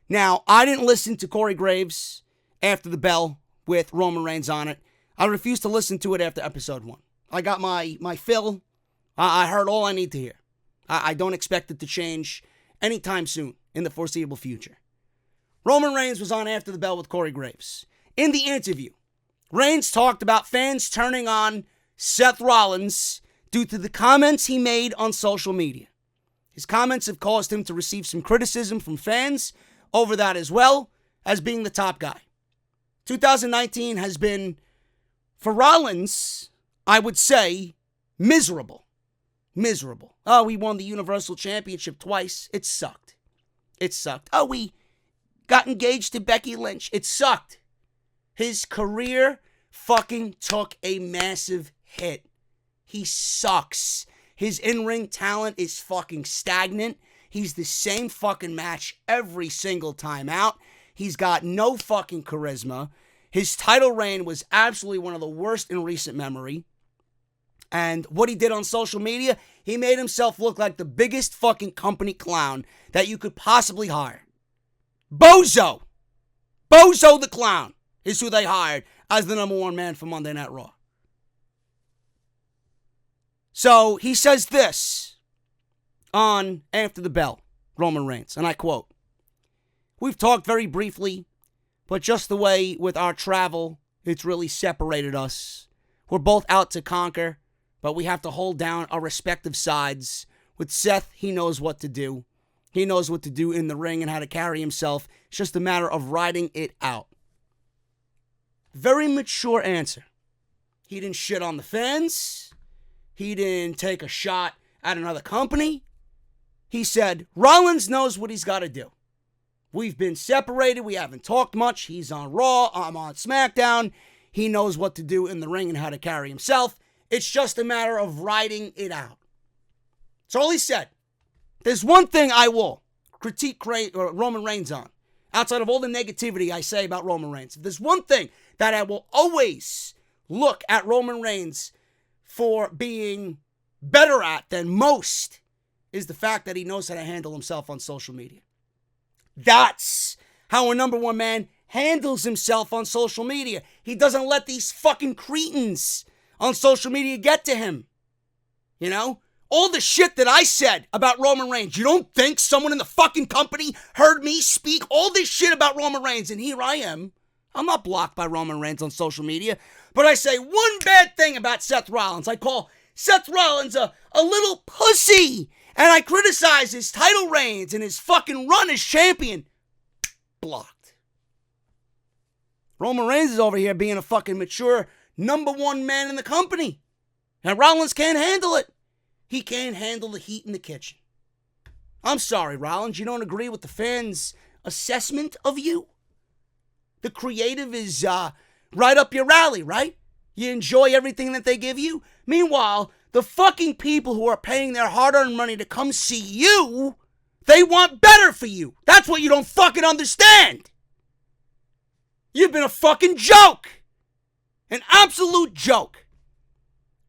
Now, I didn't listen to Corey Graves after the bell with Roman Reigns on it. I refused to listen to it after episode 1. I got my fill. I heard all I need to hear. I don't expect it to change anytime soon in the foreseeable future. Roman Reigns was on After the Bell with Corey Graves. In the interview, Reigns talked about fans turning on Seth Rollins due to the comments he made on social media. His comments have caused him to receive some criticism from fans over that as well as being the top guy. 2019 has been, for Rollins, I would say, miserable. Miserable. Oh, we won the Universal Championship twice. It sucked. It sucked. Oh, we got engaged to Becky Lynch. It sucked. His career fucking took a massive hit. He sucks. His in-ring talent is fucking stagnant. He's the same fucking match every single time out. He's got no fucking charisma. His title reign was absolutely one of the worst in recent memory. And what he did on social media, he made himself look like the biggest fucking company clown that you could possibly hire. Bozo! Bozo the Clown is who they hired as the number one man for Monday Night Raw. So he says this on After the Bell, Roman Reigns, and I quote, "We've talked very briefly, but just the way with our travel, it's really separated us. We're both out to conquer, but we have to hold down our respective sides. With Seth, he knows what to do. He knows what to do in the ring and how to carry himself. It's just a matter of riding it out." Very mature answer. He didn't shit on the fans. He didn't take a shot at another company. He said, Rollins knows what he's got to do. We've been separated. We haven't talked much. He's on Raw. I'm on Smackdown. He knows what to do in the ring and how to carry himself. It's just a matter of riding it out. That's all he said. There's one thing I will critique Roman Reigns on, outside of all the negativity I say about Roman Reigns. If there's one thing that I will always look at Roman Reigns for being better at than most, is the fact that he knows how to handle himself on social media. That's how a number one man handles himself on social media. He doesn't let these fucking cretins on social media get to him. You know? All the shit that I said about Roman Reigns, you don't think someone in the fucking company heard me speak all this shit about Roman Reigns? And here I am. I'm not blocked by Roman Reigns on social media. But I say one bad thing about Seth Rollins. I call Seth Rollins a little pussy. And I criticize his title reigns and his fucking run as champion. Blocked. Roman Reigns is over here being a fucking mature number one man in the company. And Rollins can't handle it. He can't handle the heat in the kitchen. I'm sorry, Rollins. You don't agree with the fans' assessment of you? The creative is right up your alley, right? You enjoy everything that they give you? Meanwhile, the fucking people who are paying their hard-earned money to come see you, they want better for you. That's what you don't fucking understand. You've been a fucking joke. An absolute joke.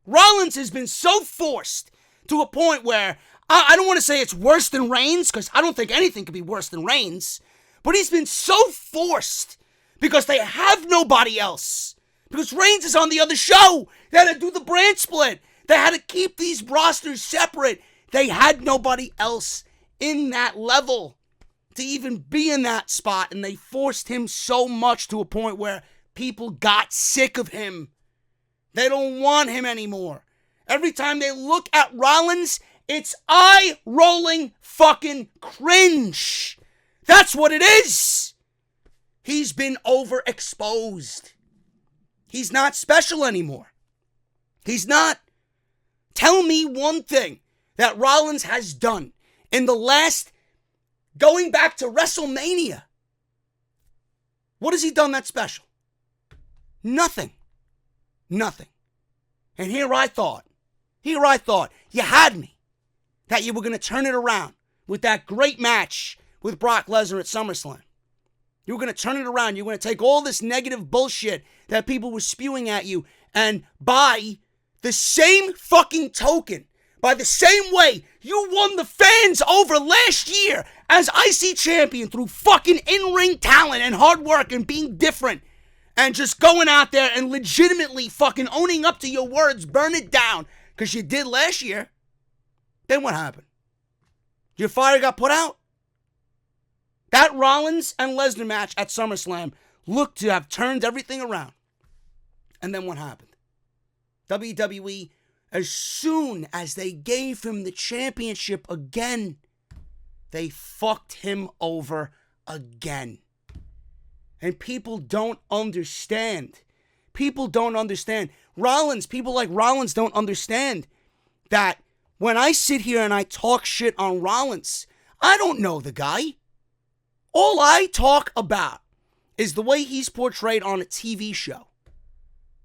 Rollins has been so forced to a point where, I don't want to say it's worse than Reigns, because I don't think anything could be worse than Reigns, but he's been so forced because they have nobody else. Because Reigns is on the other show. They had to do the brand split. They had to keep these rosters separate. They had nobody else in that level to even be in that spot, and they forced him so much to a point where people got sick of him. They don't want him anymore. Every time they look at Rollins, it's eye-rolling fucking cringe. That's what it is. He's been overexposed. He's not special anymore. He's not. Tell me one thing that Rollins has done in the last, going back to WrestleMania. What has he done that's special? Nothing. Nothing. And here I thought you had me, that you were going to turn it around with that great match with Brock Lesnar at SummerSlam. You were going to turn it around. You were going to take all this negative bullshit that people were spewing at you, and by the same fucking token, by the same way you won the fans over last year as IC champion through fucking in-ring talent and hard work and being different and just going out there and legitimately fucking owning up to your words, burn it down, because you did last year. Then what happened? Your fire got put out? That Rollins and Lesnar match at SummerSlam looked to have turned everything around. And then what happened? WWE, as soon as they gave him the championship again, they fucked him over again. And people don't understand. People don't understand. People like Rollins don't understand that when I sit here and I talk shit on Rollins, I don't know the guy. All I talk about is the way he's portrayed on a TV show.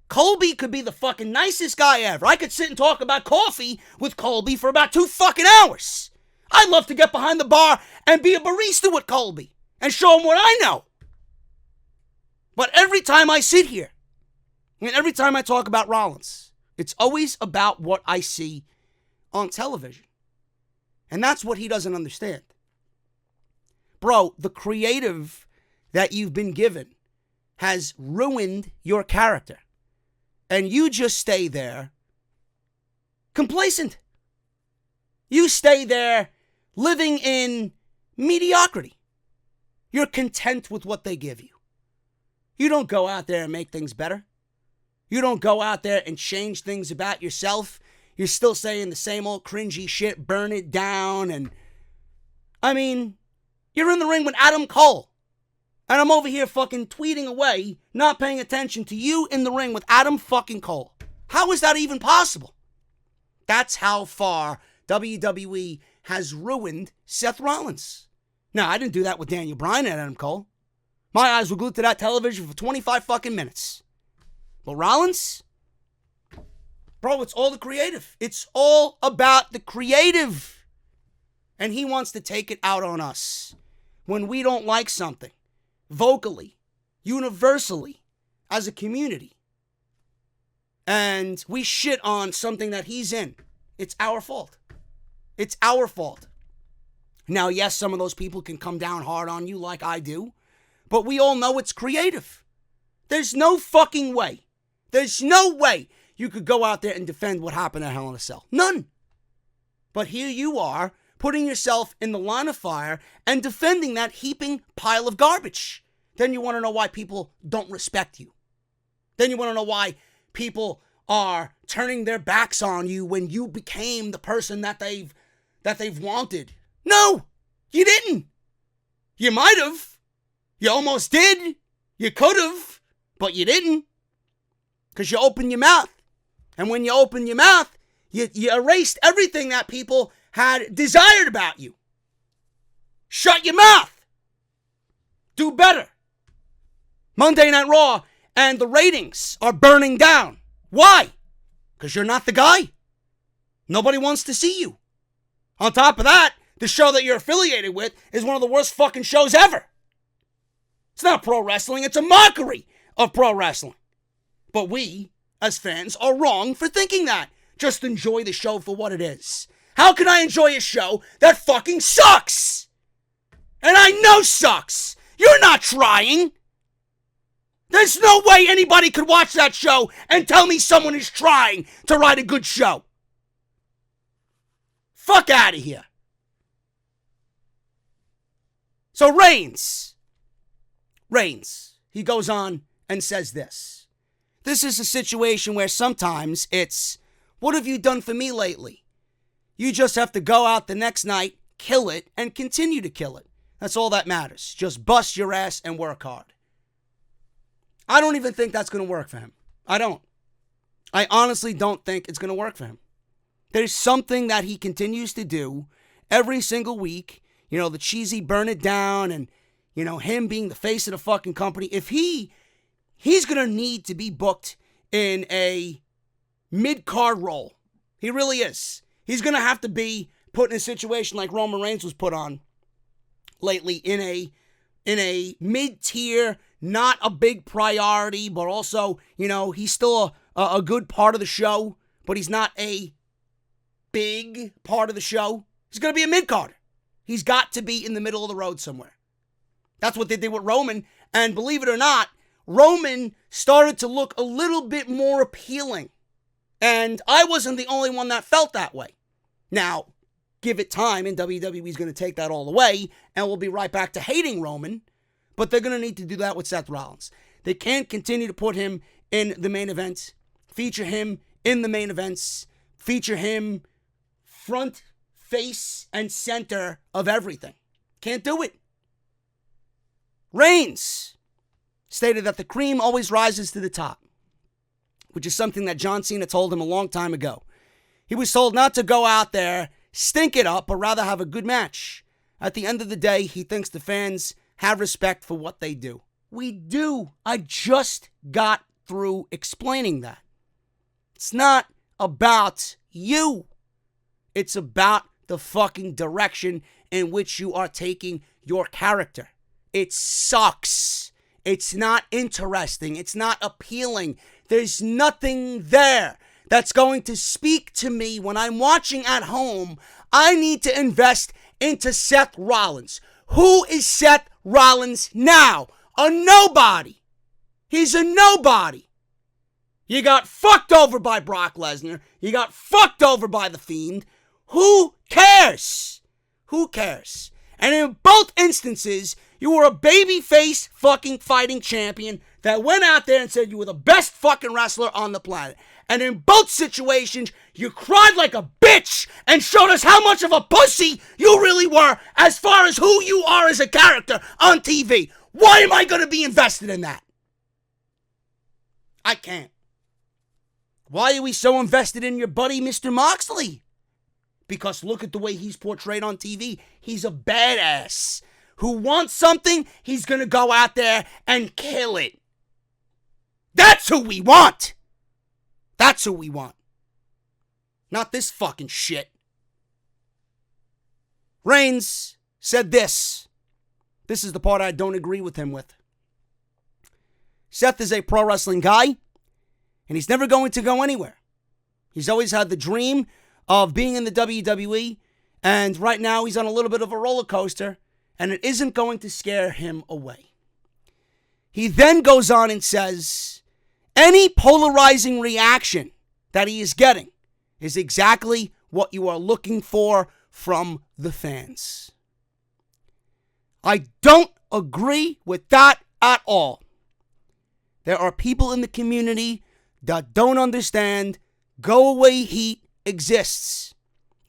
Colby could be the fucking nicest guy ever. I could sit and talk about coffee with Colby for about 2 fucking hours. I'd love to get behind the bar and be a barista with Colby and show him what I know. But every time I sit here, and every time I talk about Rollins, it's always about what I see on television. And that's what he doesn't understand. Bro, the creative that you've been given has ruined your character. And you just stay there complacent. You stay there living in mediocrity. You're content with what they give you. You don't go out there and make things better. You don't go out there and change things about yourself. You're still saying the same old cringy shit, burn it down. And I mean, you're in the ring with Adam Cole. And I'm over here fucking tweeting away, not paying attention to you in the ring with Adam fucking Cole. How is that even possible? That's how far WWE has ruined Seth Rollins. Now, I didn't do that with Daniel Bryan and Adam Cole. My eyes were glued to that television for 25 fucking minutes. But Rollins? Bro, it's all the creative. It's all about the creative. And he wants to take it out on us when we don't like something. Vocally, universally, as a community. And we shit on something that he's in. It's our fault. It's our fault. Now, yes, some of those people can come down hard on you like I do, but we all know it's creative. There's no fucking way. There's no way you could go out there and defend what happened at Hell in a Cell. None. But here you are, putting yourself in the line of fire and defending that heaping pile of garbage. Then you want to know why people don't respect you. Then you want to know why people are turning their backs on you when you became the person that they've wanted. No, you didn't. You might have. You almost did. You could have, but you didn't. Because you opened your mouth. And when you opened your mouth, you erased everything that people had desired about you. Shut your mouth. Do better. Monday Night Raw and the ratings are burning down. Why? Because you're not the guy. Nobody wants to see you. On top of that, the show that you're affiliated with is one of the worst fucking shows ever. It's not pro wrestling, it's a mockery of pro wrestling. But we, as fans, are wrong for thinking that. Just enjoy the show for what it is. How can I enjoy a show that fucking sucks? And I know sucks. You're not trying. There's no way anybody could watch that show and tell me someone is trying to write a good show. Fuck out of here. So Reigns, he goes on and says this. This is a situation where sometimes it's, what have you done for me lately? You just have to go out the next night, kill it, and continue to kill it. That's all that matters. Just bust your ass and work hard. I don't even think that's going to work for him. I don't. I honestly don't think it's going to work for him. There's something that he continues to do every single week. You know, the cheesy burn it down and, you know, him being the face of the fucking company. If he's going to need to be booked in a mid-card role. He really is. He's going to have to be put in a situation like Roman Reigns was put on lately in a mid-tier, not a big priority, but also, you know, he's still a good part of the show, but he's not a big part of the show. He's going to be a mid-carder. He's got to be in the middle of the road somewhere. That's what they did with Roman, and believe it or not, Roman started to look a little bit more appealing. And I wasn't the only one that felt that way. Now, give it time, and WWE's going to take that all away, and we'll be right back to hating Roman. But they're going to need to do that with Seth Rollins. They can't continue to put him in the main event, feature him in the main events, feature him front, face, and center of everything. Can't do it. Reigns stated that the cream always rises to the top, which is something that John Cena told him a long time ago. He was told not to go out there, stink it up, but rather have a good match. At the end of the day, he thinks the fans have respect for what they do. We do. I just got through explaining that. It's not about you. It's about the fucking direction in which you are taking your character. It sucks. It's not interesting. It's not appealing. There's nothing there that's going to speak to me when I'm watching at home. I need to invest into Seth Rollins. Who is Seth Rollins now? A nobody. He's a nobody. You got fucked over by Brock Lesnar. You got fucked over by The Fiend. Who cares? Who cares? And in both instances, you were a babyface fucking fighting champion that went out there and said you were the best fucking wrestler on the planet. And in both situations, you cried like a bitch and showed us how much of a pussy you really were as far as who you are as a character on TV. Why am I going to be invested in that? I can't. Why are we so invested in your buddy, Mr. Moxley? Because look at the way he's portrayed on TV. He's a badass who wants something, he's going to go out there and kill it. That's who we want. That's who we want. Not this fucking shit. Reigns said this. This is the part I don't agree with him with. Seth is a pro wrestling guy, and he's never going to go anywhere. He's always had the dream of being in the WWE, and right now he's on a little bit of a roller coaster, and it isn't going to scare him away. He then goes on and says, any polarizing reaction that he is getting is exactly what you are looking for from the fans. I don't agree with that at all. There are people in the community that don't understand go away heat exists.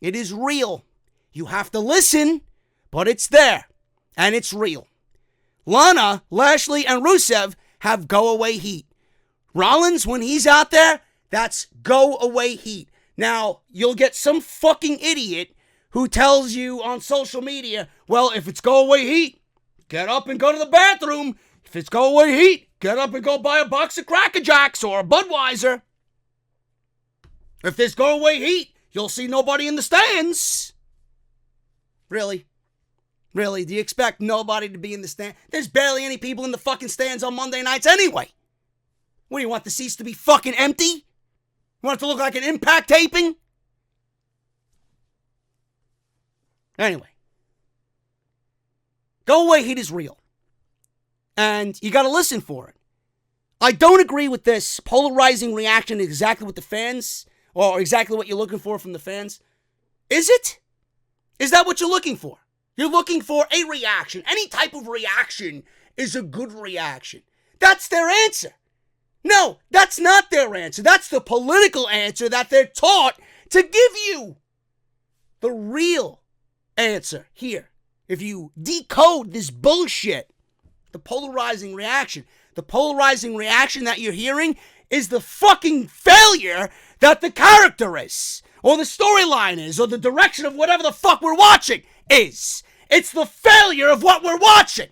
It is real. You have to listen, but it's there, and it's real. Lana, Lashley, and Rusev have go away heat. Rollins, when he's out there, that's go away heat. Now, you'll get some fucking idiot who tells you on social media, well, if it's go away heat, get up and go to the bathroom. If it's go away heat, get up and go buy a box of Cracker Jacks or a Budweiser. If there's go away heat, you'll see nobody in the stands. Really? Really? Do you expect nobody to be in the stand? There's barely any people in the fucking stands on Monday nights anyway. What, do you want the seats to be fucking empty? You want it to look like an Impact taping? Anyway. Go away heat is real. And you gotta listen for it. I don't agree with this polarizing reaction to exactly what the fans, or exactly what you're looking for from the fans. Is it? Is that what you're looking for? You're looking for a reaction. Any type of reaction is a good reaction. That's their answer. No, that's not their answer. That's the political answer that they're taught to give you. The real answer here, if you decode this bullshit, the polarizing reaction that you're hearing is the fucking failure that the character is, or the storyline is, or the direction of whatever the fuck we're watching is. It's the failure of what we're watching.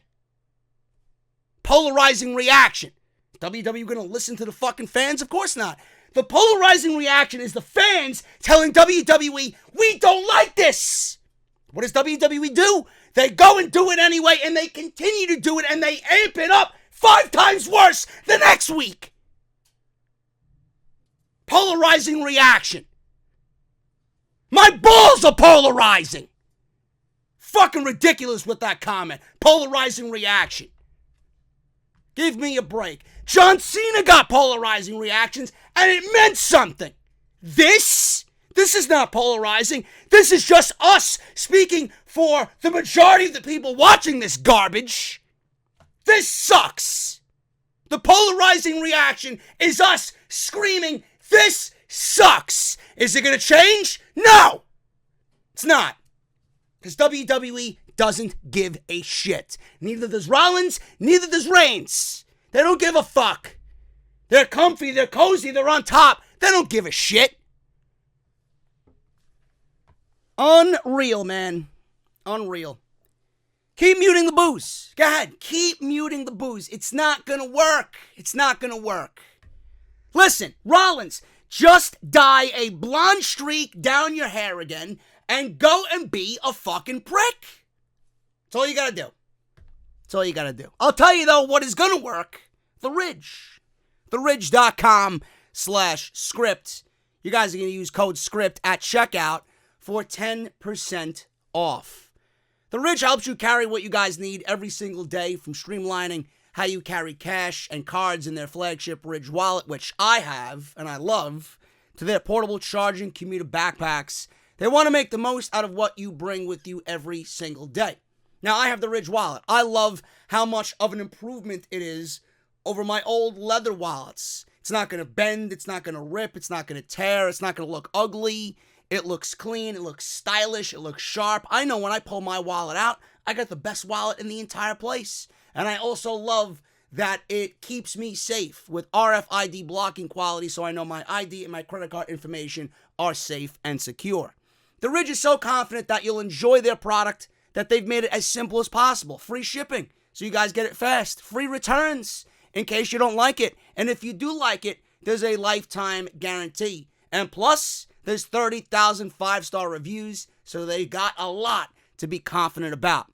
Polarizing reaction. WWE gonna listen to the fucking fans? Of course not. The polarizing reaction is the fans telling WWE, we don't like this. What does WWE do? They go and do it anyway, and they continue to do it, and they amp it up 5 times worse the next week. Polarizing reaction. My balls are polarizing. Fucking ridiculous with that comment. Polarizing reaction. Give me a break. John Cena got polarizing reactions, and it meant something. This is not polarizing. This is just us speaking for the majority of the people watching this garbage. This sucks. The polarizing reaction is us screaming, this sucks. Is it going to change? No, it's not. Because WWE doesn't give a shit. Neither does Rollins, neither does Reigns. They don't give a fuck. They're comfy, they're cozy, they're on top. They don't give a shit. Unreal, man. Unreal. Keep muting the booze. Go ahead. Keep muting the booze. It's not gonna work. It's not gonna work. Listen, Rollins, just dye a blonde streak down your hair again and go and be a fucking prick. That's all you gotta do. That's all you gotta do. I'll tell you, though, what is gonna work. The Ridge. TheRidge.com/script. You guys are gonna use code SCRIPT at checkout for 10% off. The Ridge helps you carry what you guys need every single day, from streamlining how you carry cash and cards in their flagship Ridge wallet, which I have and I love, to their portable charging commuter backpacks. They want to make the most out of what you bring with you every single day. Now, I have the Ridge wallet. I love how much of an improvement it is over my old leather wallets. It's not going to bend, it's not going to rip, it's not going to tear, it's not going to look ugly. It looks clean, it looks stylish, it looks sharp. I know when I pull my wallet out, I got the best wallet in the entire place. And I also love that it keeps me safe with RFID blocking quality, so I know my ID and my credit card information are safe and secure. The Ridge is so confident that you'll enjoy their product that they've made it as simple as possible. Free shipping, so you guys get it fast. Free returns, in case you don't like it. And if you do like it, there's a lifetime guarantee. And plus, there's 30,000 5-star reviews, so they got a lot to be confident about.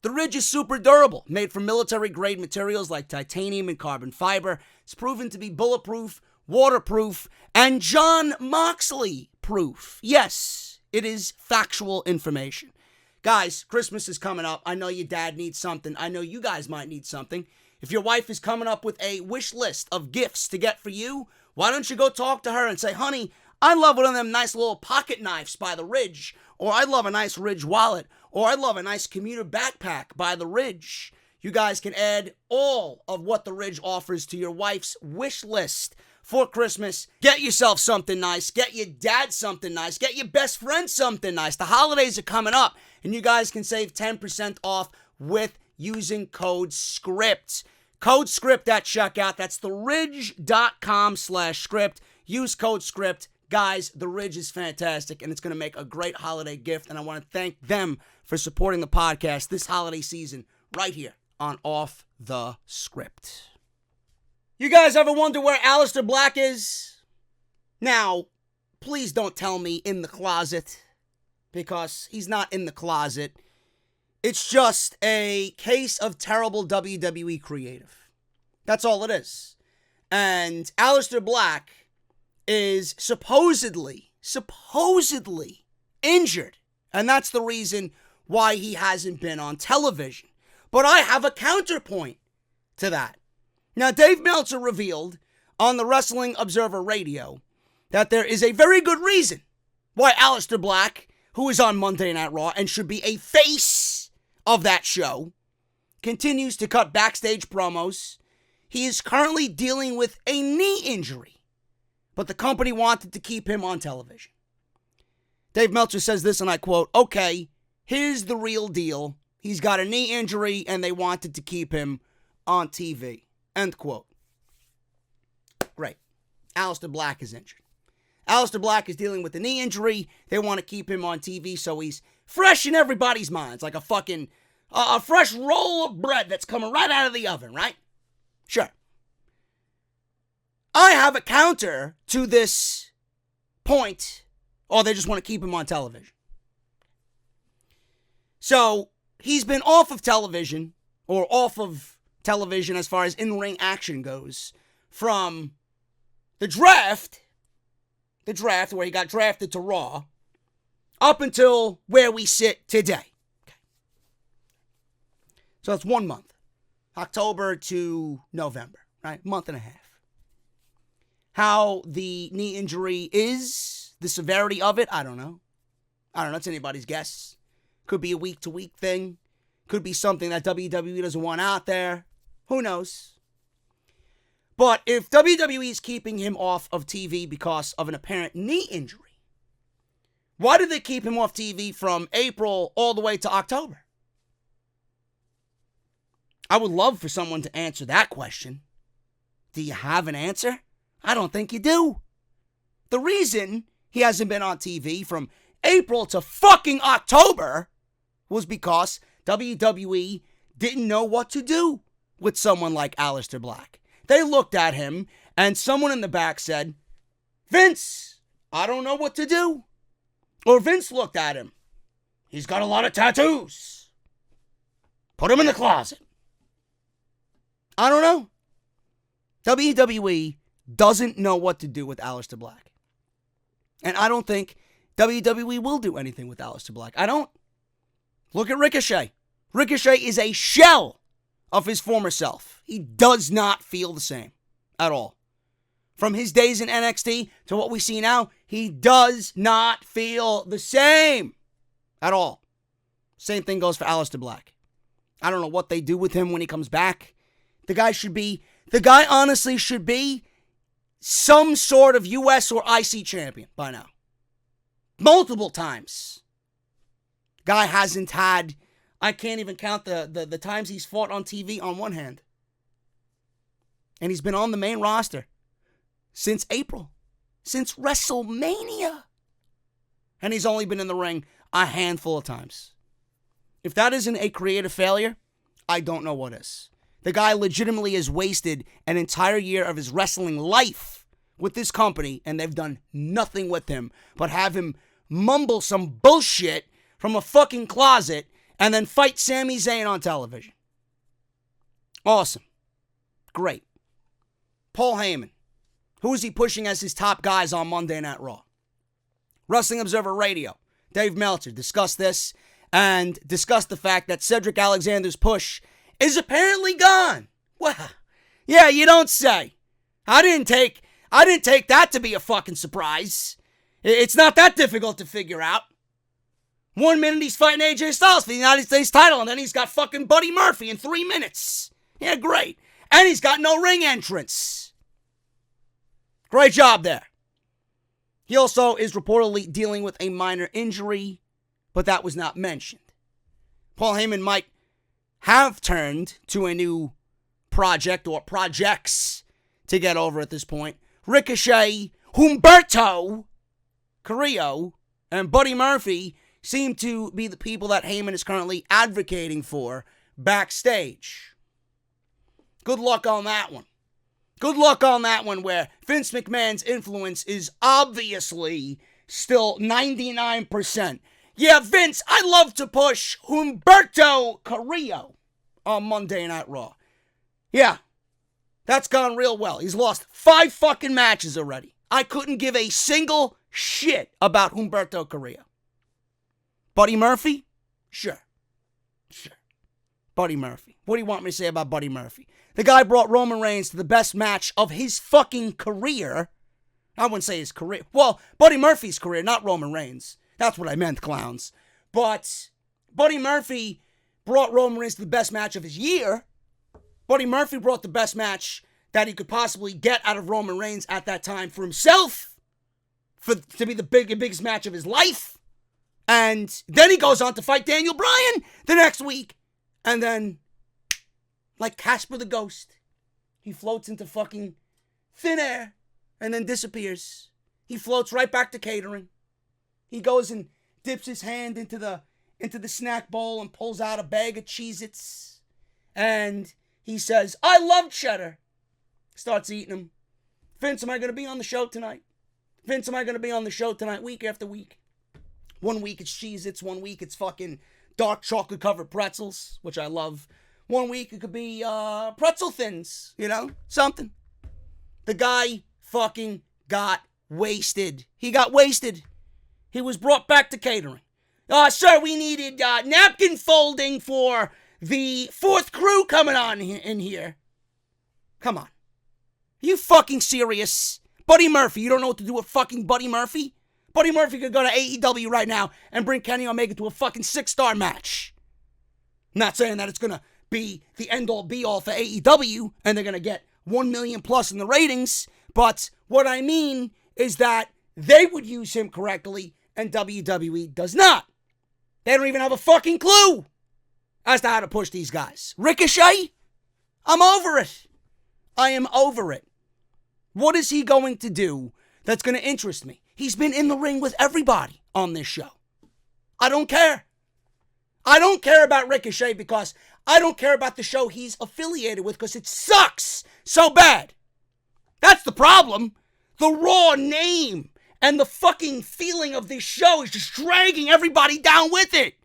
The Ridge is super durable, made from military-grade materials like titanium and carbon fiber. It's proven to be bulletproof, waterproof, and John Moxley-proof. Yes, it is factual information. Guys, Christmas is coming up. I know your dad needs something. I know you guys might need something. If your wife is coming up with a wish list of gifts to get for you, why don't you go talk to her and say, honey, I love one of them nice little pocket knives by the Ridge, or I love a nice Ridge wallet, or I love a nice commuter backpack by the Ridge. You guys can add all of what the Ridge offers to your wife's wish list for Christmas. Get yourself something nice. Get your dad something nice. Get your best friend something nice. The holidays are coming up, and you guys can save 10% off with using code SCRIPT. Code SCRIPT at checkout. That's theridge.com/script. Use code SCRIPT. Guys, the Ridge is fantastic, and it's going to make a great holiday gift, and I want to thank them for supporting the podcast this holiday season right here on Off The Script. You guys ever wonder where Aleister Black is? Now, please don't tell me in the closet, because he's not in the closet. It's just a case of terrible WWE creative. That's all it is. And Aleister Black is supposedly injured. And that's the reason why he hasn't been on television. But I have a counterpoint to that. Now, Dave Meltzer revealed on the Wrestling Observer Radio that there is a very good reason why Aleister Black, who is on Monday Night Raw and should be a face of that show, continues to cut backstage promos. He is currently dealing with a knee injury, but the company wanted to keep him on television. Dave Meltzer says this, and I quote, "Okay, here's the real deal. He's got a knee injury, and they wanted to keep him on TV." End quote. Great. Aleister Black is injured. Aleister Black is dealing with a knee injury. They want to keep him on TV so he's fresh in everybody's minds, like a fucking, a fresh roll of bread that's coming right out of the oven, right? Sure. I have a counter to this point, or they just want to keep him on television. So, he's been off of television as far as in-ring action goes, from the draft where he got drafted to Raw, up until where we sit today. Okay. So it's 1 month. October to November, right? Month and a half. How the knee injury is, the severity of it, I don't know. It's anybody's guess. Could be a week-to-week thing. Could be something that WWE doesn't want out there. Who knows? But if WWE is keeping him off of TV because of an apparent knee injury, why did they keep him off TV from April all the way to October? I would love for someone to answer that question. Do you have an answer? I don't think you do. The reason he hasn't been on TV from April to fucking October was because WWE didn't know what to do with someone like Aleister Black. They looked at him, and someone in the back said, "Vince, I don't know what to do." Or Vince looked at him. "He's got a lot of tattoos. Put him in the closet." I don't know. WWE doesn't know what to do with Aleister Black. And I don't think WWE will do anything with Aleister Black. I don't. Look at Ricochet. Ricochet is a shell of his former self. He does not feel the same at all. From his days in NXT to what we see now, he does not feel the same at all. Same thing goes for Aleister Black. I don't know what they do with him when he comes back. The guy honestly should be some sort of US or IC champion by now. Multiple times. Guy hasn't had, I can't even count the times he's fought on TV on one hand. And he's been on the main roster since April. Since WrestleMania. And he's only been in the ring a handful of times. If that isn't a creative failure, I don't know what is. The guy legitimately has wasted an entire year of his wrestling life with this company, and they've done nothing with him but have him mumble some bullshit from a fucking closet and then fight Sami Zayn on television. Awesome. Great. Paul Heyman. Who is he pushing as his top guys on Monday Night Raw? Wrestling Observer Radio. Dave Meltzer discussed this and discussed the fact that Cedric Alexander's push is apparently gone. Wow. Yeah, you don't say. I didn't take that to be a fucking surprise. It's not that difficult to figure out. 1 minute he's fighting AJ Styles for the United States title, and then he's got fucking Buddy Murphy in 3 minutes. Yeah, great. And he's got no ring entrance. Great job there. He also is reportedly dealing with a minor injury, but that was not mentioned. Paul Heyman might have turned to a new project or projects to get over at this point. Ricochet, Humberto Carrillo, and Buddy Murphy seem to be the people that Heyman is currently advocating for backstage. Good luck on that one. Good luck on that one where Vince McMahon's influence is obviously still 99%. Yeah, Vince, I love to push Humberto Carrillo on Monday Night Raw. Yeah, that's gone real well. He's lost 5 fucking matches already. I couldn't give a single shit about Humberto Carrillo. Buddy Murphy? Sure. Buddy Murphy. What do you want me to say about Buddy Murphy? The guy brought Roman Reigns to the best match of his fucking career. I wouldn't say his career. Well, Buddy Murphy's career, not Roman Reigns. That's what I meant, clowns. But Buddy Murphy brought Roman Reigns to the best match of his year. Buddy Murphy brought the best match that he could possibly get out of Roman Reigns at that time for himself, to be the biggest match of his life. And then he goes on to fight Daniel Bryan the next week. And then, like Casper the Ghost, he floats into fucking thin air and then disappears. He floats right back to catering. He goes and dips his hand into the snack bowl and pulls out a bag of Cheez-Its. And he says, I love cheddar. Starts eating them. Vince, am I going to be on the show tonight? Vince, am I going to be on the show tonight, week after week? 1 week it's Cheez-Its, 1 week it's fucking dark chocolate covered pretzels, which I love. 1 week it could be pretzel thins, something. The guy fucking got wasted. He got wasted. He was brought back to catering. Sir, we needed napkin folding for the fourth crew coming on in here. Come on. Are you fucking serious? Buddy Murphy, you don't know what to do with fucking Buddy Murphy? Buddy Murphy could go to AEW right now and bring Kenny Omega to a fucking 6-star match. I'm not saying that it's going to be the end-all be-all for AEW and they're going to get 1 million plus in the ratings, but what I mean is that they would use him correctly and WWE does not. They don't even have a fucking clue as to how to push these guys. Ricochet? I'm over it. I am over it. What is he going to do that's going to interest me? He's been in the ring with everybody on this show. I don't care. I don't care about Ricochet because I don't care about the show he's affiliated with because it sucks so bad. That's the problem. The Raw name and the fucking feeling of this show is just dragging everybody down with it.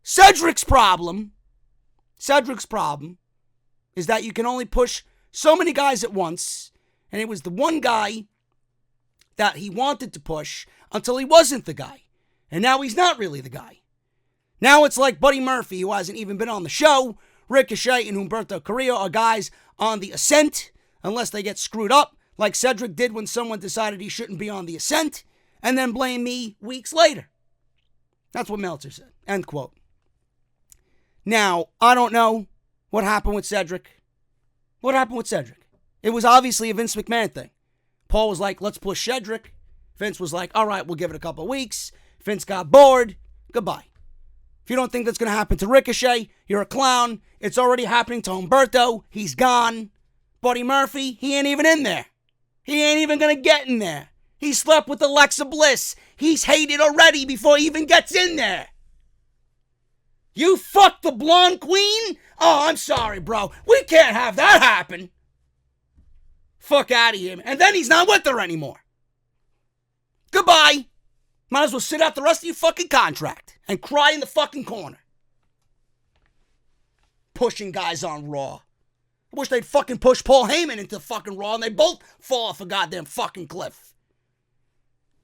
Cedric's problem is that you can only push so many guys at once, and it was the one guy that he wanted to push until he wasn't the guy. And now he's not really the guy. Now it's like Buddy Murphy, who hasn't even been on the show. Ricochet and Humberto Carrillo are guys on the ascent, unless they get screwed up, like Cedric did when someone decided he shouldn't be on the ascent, and then blame me weeks later. That's what Meltzer said. End quote. Now, I don't know what happened with Cedric. What happened with Cedric? It was obviously a Vince McMahon thing. Paul was like, let's push Cedric. Vince was like, all right, we'll give it a couple of weeks. Vince got bored. Goodbye. If you don't think that's going to happen to Ricochet, you're a clown. It's already happening to Humberto. He's gone. Buddy Murphy, he ain't even in there. He ain't even going to get in there. He slept with Alexa Bliss. He's hated already before he even gets in there. You fucked the blonde queen? Oh, I'm sorry, bro. We can't have that happen. Fuck out of here. And then he's not with her anymore. Goodbye. Might as well sit out the rest of your fucking contract and cry in the fucking corner. Pushing guys on Raw. I wish they'd fucking push Paul Heyman into fucking Raw and they both fall off a goddamn fucking cliff.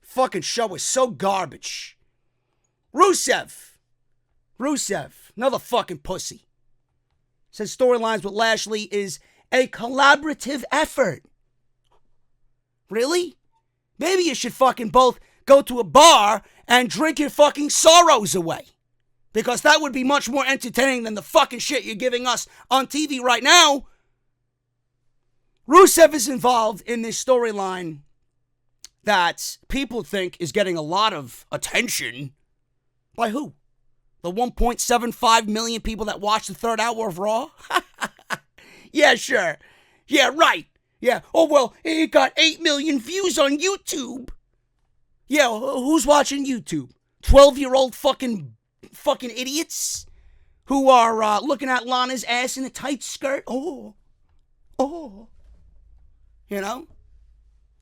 Fucking show is so garbage. Rusev, another fucking pussy. Says storylines with Lashley is a collaborative effort. Really? Maybe you should fucking both go to a bar and drink your fucking sorrows away. Because that would be much more entertaining than the fucking shit you're giving us on TV right now. Rusev is involved in this storyline that people think is getting a lot of attention. By who? The 1.75 million people that watched the third hour of Raw? Yeah, sure. Yeah, right. Yeah. Oh, well, it got 8 million views on YouTube. Yeah, who's watching YouTube? 12-year-old fucking idiots who are looking at Lana's ass in a tight skirt? Oh. You know?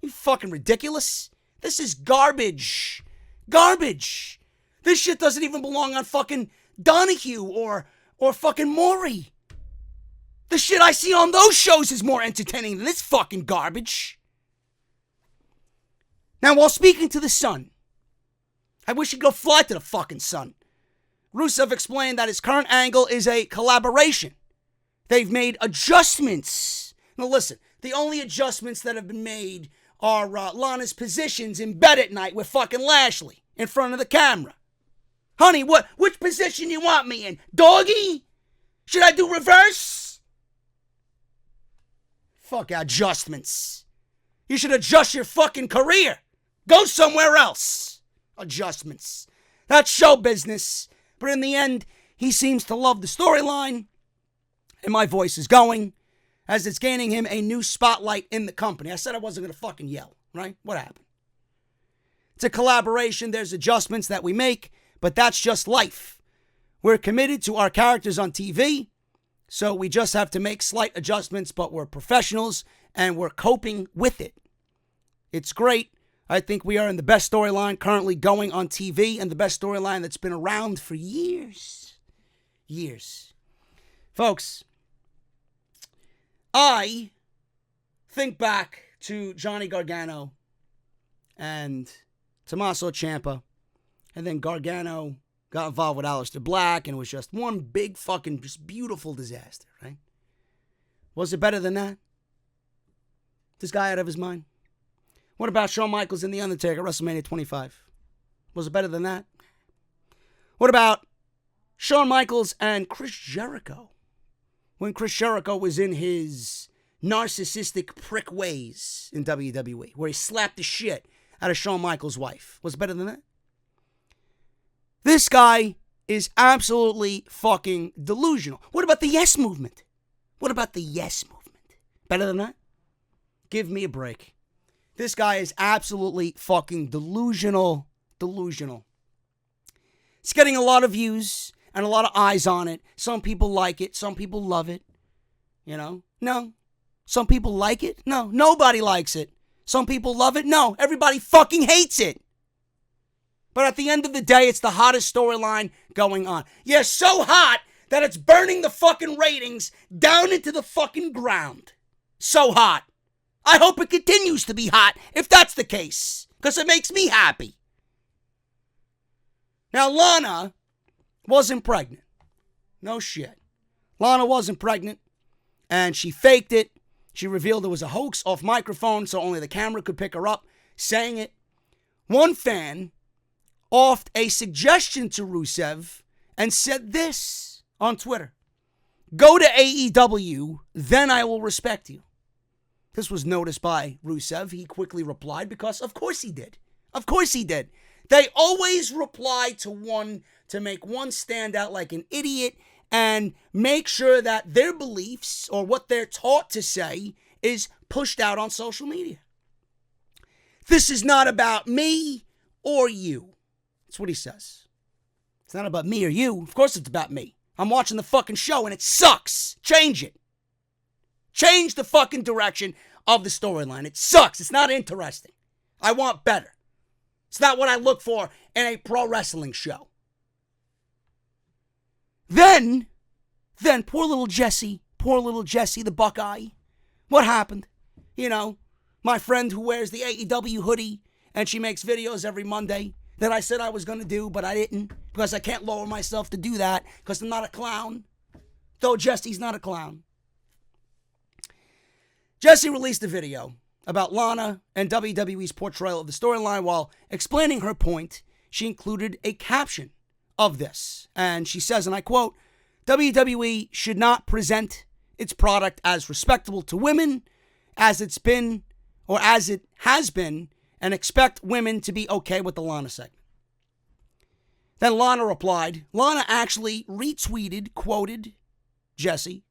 You fucking ridiculous. This is garbage. Garbage. This shit doesn't even belong on fucking Donahue or fucking Maury. The shit I see on those shows is more entertaining than this fucking garbage. Now, while speaking to the Sun, I wish he'd go fly to the fucking Sun. Rusev explained that his current angle is a collaboration. They've made adjustments. Now listen, the only adjustments that have been made Lana's positions in bed at night with fucking Lashley in front of the camera. Honey, which position you want me in? Doggy? Should I do reverse? Fuck adjustments. You should adjust your fucking career. Go somewhere else. Adjustments. That's show business. But in the end, he seems to love the storyline. And my voice is going as it's gaining him a new spotlight in the company. I said I wasn't going to fucking yell, right? What happened? It's a collaboration. There's adjustments that we make, but that's just life. We're committed to our characters on TV, so we just have to make slight adjustments, but we're professionals and we're coping with it. It's great. I think we are in the best storyline currently going on TV and the best storyline that's been around for years. Years. Folks, I think back to Johnny Gargano and Tommaso Ciampa, and then Gargano got involved with Aleister Black, and it was just one big fucking just beautiful disaster, right? Was it better than that? This guy out of his mind? What about Shawn Michaels and The Undertaker at WrestleMania 25? Was it better than that? What about Shawn Michaels and Chris Jericho? When Chris Jericho was in his narcissistic prick ways in WWE, where he slapped the shit out of Shawn Michaels' wife. Was it better than that? This guy is absolutely fucking delusional. What about the Yes Movement? What about the Yes Movement? Better than that? Give me a break. This guy is absolutely fucking delusional. Delusional. It's getting a lot of views and a lot of eyes on it. Some people like it. Some people love it. You know? No. Some people like it. No. Nobody likes it. Some people love it. No. Everybody fucking hates it. But at the end of the day, it's the hottest storyline going on. Yeah, so hot that it's burning the fucking ratings down into the fucking ground. So hot. I hope it continues to be hot if that's the case, because it makes me happy. Now, Lana wasn't pregnant. No shit. Lana wasn't pregnant, and she faked it. She revealed it was a hoax off microphone, so only the camera could pick her up saying it. One fan offered a suggestion to Rusev and said this on Twitter: "Go to AEW, then I will respect you." This was noticed by Rusev. He quickly replied because of course he did. Of course he did. They always reply to make one stand out like an idiot and make sure that their beliefs or what they're taught to say is pushed out on social media. This is not about me or you. That's what he says. It's not about me or you. Of course it's about me. I'm watching the fucking show and it sucks. Change it. Change the fucking direction of the storyline. It sucks. It's not interesting. I want better. It's not what I look for in a pro wrestling show. Then poor little Jesse the Buckeye. What happened? You know, my friend who wears the AEW hoodie and she makes videos every Monday that I said I was going to do, but I didn't because I can't lower myself to do that because I'm not a clown. Though Jesse's not a clown. Jessie released a video about Lana and WWE's portrayal of the storyline. While explaining her point, she included a caption of this. And she says, and I quote, "WWE should not present its product as respectable to women as it's been or as it has been and expect women to be okay with the Lana segment." Then Lana replied. Lana actually retweeted, quoted Jessie.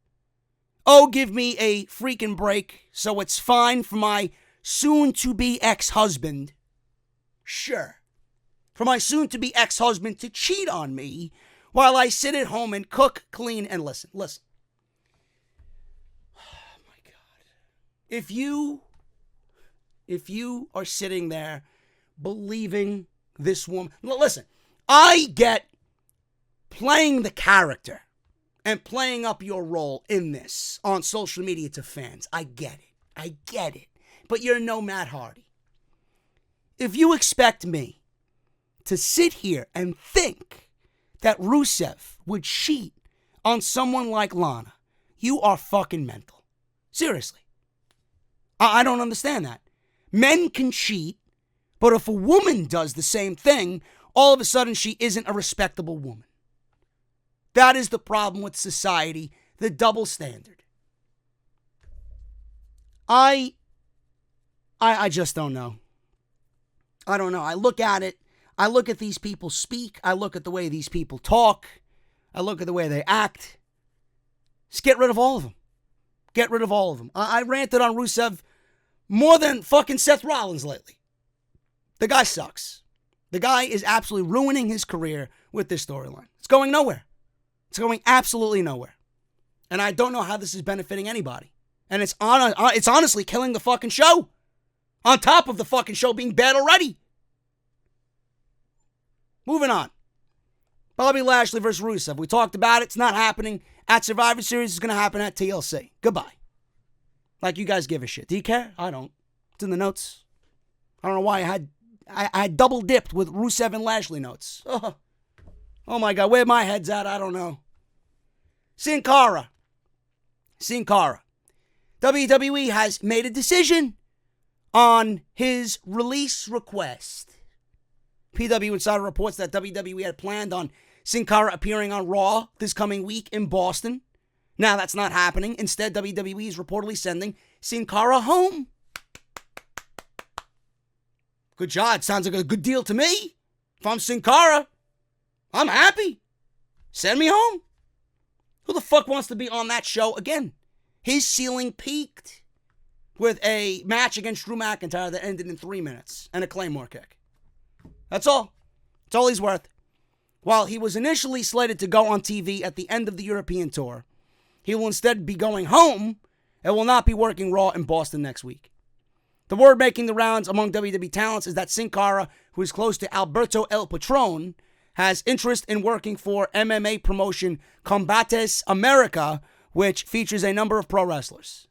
"Oh, give me a freaking break, so it's fine for my soon-to-be ex-husband." Sure. For my soon-to-be ex-husband to cheat on me while I sit at home and cook, clean, and listen. Oh, my God. If you are sitting there believing this woman... Listen, I get playing the character and playing up your role in this on social media to fans. I get it. But you're no Matt Hardy. If you expect me to sit here and think that Rusev would cheat on someone like Lana, you are fucking mental. Seriously. I don't understand that. Men can cheat, but if a woman does the same thing, all of a sudden she isn't a respectable woman. That is the problem with society, the double standard. I just don't know. I don't know. I look at it. I look at these people speak. I look at the way these people talk. I look at the way they act. Just get rid of all of them. Get rid of all of them. I ranted on Rusev more than fucking Seth Rollins lately. The guy sucks. The guy is absolutely ruining his career with this storyline. It's going nowhere. It's going absolutely nowhere. And I don't know how this is benefiting anybody. And it's honestly killing the fucking show. On top of the fucking show being bad already. Moving on. Bobby Lashley versus Rusev. We talked about it. It's not happening at Survivor Series. It's going to happen at TLC. Goodbye. Like you guys give a shit. Do you care? I don't. It's in the notes. I don't know why I had double dipped with Rusev and Lashley notes. Oh my God. Where my head's at, I don't know. Sin Cara. WWE has made a decision on his release request. PW Insider reports that WWE had planned on Sin Cara appearing on Raw this coming week in Boston. Now that's not happening. Instead, WWE is reportedly sending Sin Cara home. Good job. Sounds like a good deal to me. If I'm Sin Cara, I'm happy. Send me home. Who the fuck wants to be on that show again? His ceiling peaked with a match against Drew McIntyre that ended in 3 minutes and a Claymore kick. That's all. That's all he's worth. While he was initially slated to go on TV at the end of the European tour, he will instead be going home and will not be working Raw in Boston next week. The word making the rounds among WWE talents is that Sin Cara, who is close to Alberto El Patron, has interest in working for MMA promotion Combates America, which features a number of pro wrestlers.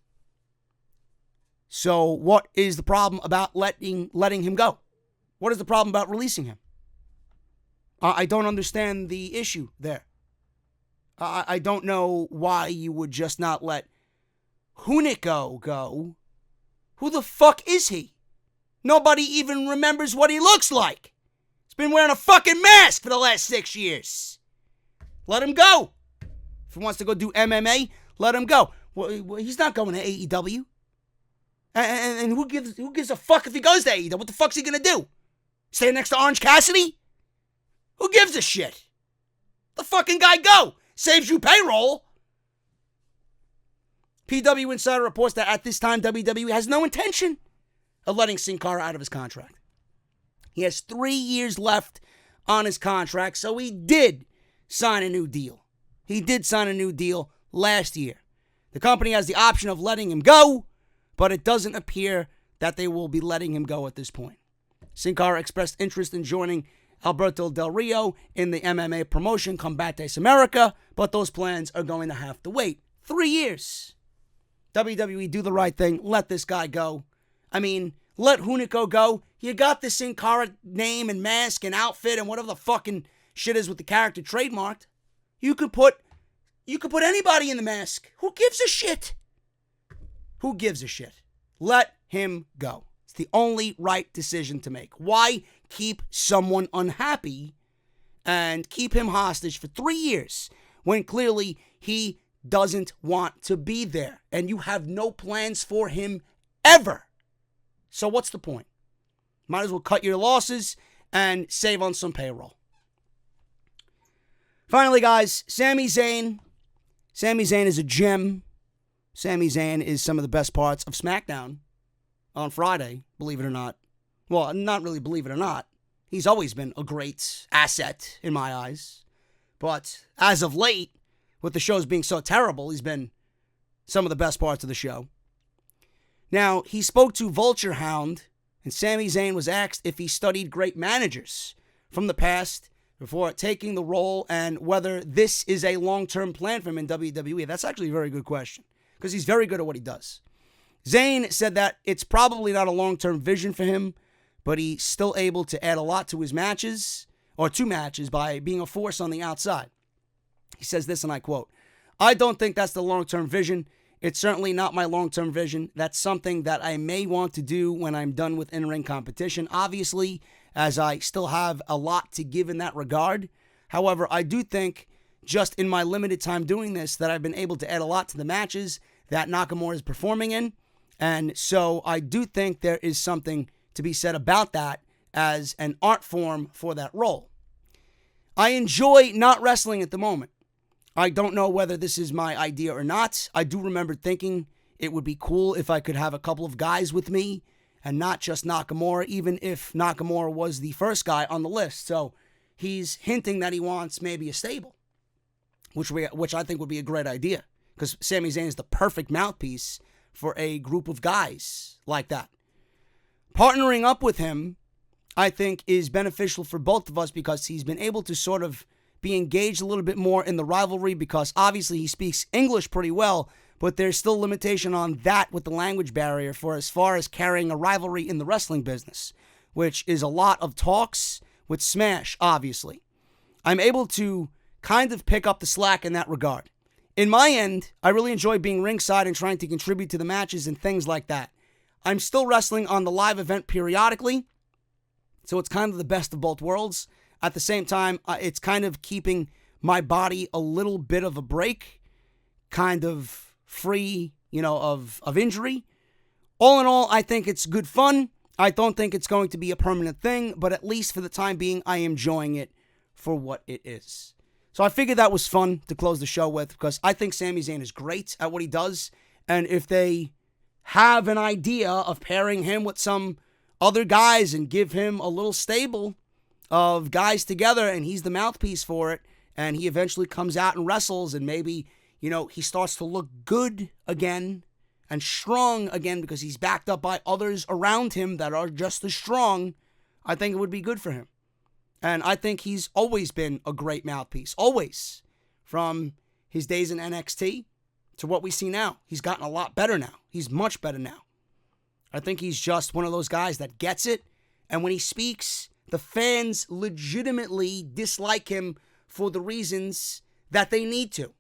So what is the problem about letting him go? What is the problem about releasing him? I don't understand the issue there. I don't know why you would just not let Hunico go. Who the fuck is he? Nobody even remembers what he looks like. He's been wearing a fucking mask for the last 6 years. Let him go. If he wants to go do MMA, let him go. Well, he's not going to AEW. And who gives a fuck if he goes to AEW? What the fuck's he going to do? Stay next to Orange Cassidy? Who gives a shit? The fucking guy go. Saves you payroll. PW Insider reports that at this time, WWE has no intention of letting Sin Cara out of his contract. He has 3 years left on his contract, so he did sign a new deal. He did sign a new deal last year. The company has the option of letting him go, but it doesn't appear that they will be letting him go at this point. Sin Cara expressed interest in joining Alberto Del Rio in the MMA promotion Combates America, but those plans are going to have to wait 3 years. WWE, do the right thing. Let this guy go. I mean, let Hunico go. You got the Sin Cara name and mask and outfit and whatever the fucking shit is with the character trademarked. You could put anybody in the mask. Who gives a shit? Who gives a shit? Let him go. It's the only right decision to make. Why keep someone unhappy and keep him hostage for 3 years when clearly he doesn't want to be there and you have no plans for him ever? So what's the point? Might as well cut your losses and save on some payroll. Finally, guys, Sami Zayn. Sami Zayn is a gem. Sami Zayn is some of the best parts of Smackdown on Friday, believe it or not. Well, not really believe it or not. He's always been a great asset in my eyes. But as of late, with the shows being so terrible, he's been some of the best parts of the show. Now, he spoke to Vulture Hound, and Sami Zayn was asked if he studied great managers from the past before taking the role and whether this is a long-term plan for him in WWE. That's actually a very good question because he's very good at what he does. Zayn said that it's probably not a long-term vision for him, but he's still able to add a lot to his matches, or to matches, by being a force on the outside. He says this, and I quote, "I don't think that's the long-term vision. It's certainly not my long-term vision. That's something that I may want to do when I'm done with in-ring competition, obviously, as I still have a lot to give in that regard. However, I do think just in my limited time doing this that I've been able to add a lot to the matches that Nakamura is performing in. And so I do think there is something to be said about that as an art form for that role. I enjoy not wrestling at the moment. I don't know whether this is my idea or not. I do remember thinking it would be cool if I could have a couple of guys with me and not just Nakamura, even if Nakamura was the first guy on the list. So he's hinting that he wants maybe a stable, which I think would be a great idea because Sami Zayn is the perfect mouthpiece for a group of guys like that. Partnering up with him, I think, is beneficial for both of us because he's been able to sort of be engaged a little bit more in the rivalry because obviously he speaks English pretty well, but there's still limitation on that with the language barrier for as far as carrying a rivalry in the wrestling business, which is a lot of talks with Smash, obviously. I'm able to kind of pick up the slack in that regard. In my end, I really enjoy being ringside and trying to contribute to the matches and things like that. I'm still wrestling on the live event periodically, so it's kind of the best of both worlds. At the same time, it's kind of keeping my body a little bit of a break, kind of free, of injury. All in all, I think it's good fun. I don't think it's going to be a permanent thing, but at least for the time being, I am enjoying it for what it is. So I figured that was fun to close the show with because I think Sami Zayn is great at what he does. And if they have an idea of pairing him with some other guys and give him a little stable of guys together and he's the mouthpiece for it and he eventually comes out and wrestles and maybe, he starts to look good again and strong again because he's backed up by others around him that are just as strong, I think it would be good for him. And I think he's always been a great mouthpiece. Always. From his days in NXT to what we see now. He's gotten a lot better now. He's much better now. I think he's just one of those guys that gets it. And when he speaks, the fans legitimately dislike him for the reasons that they need to.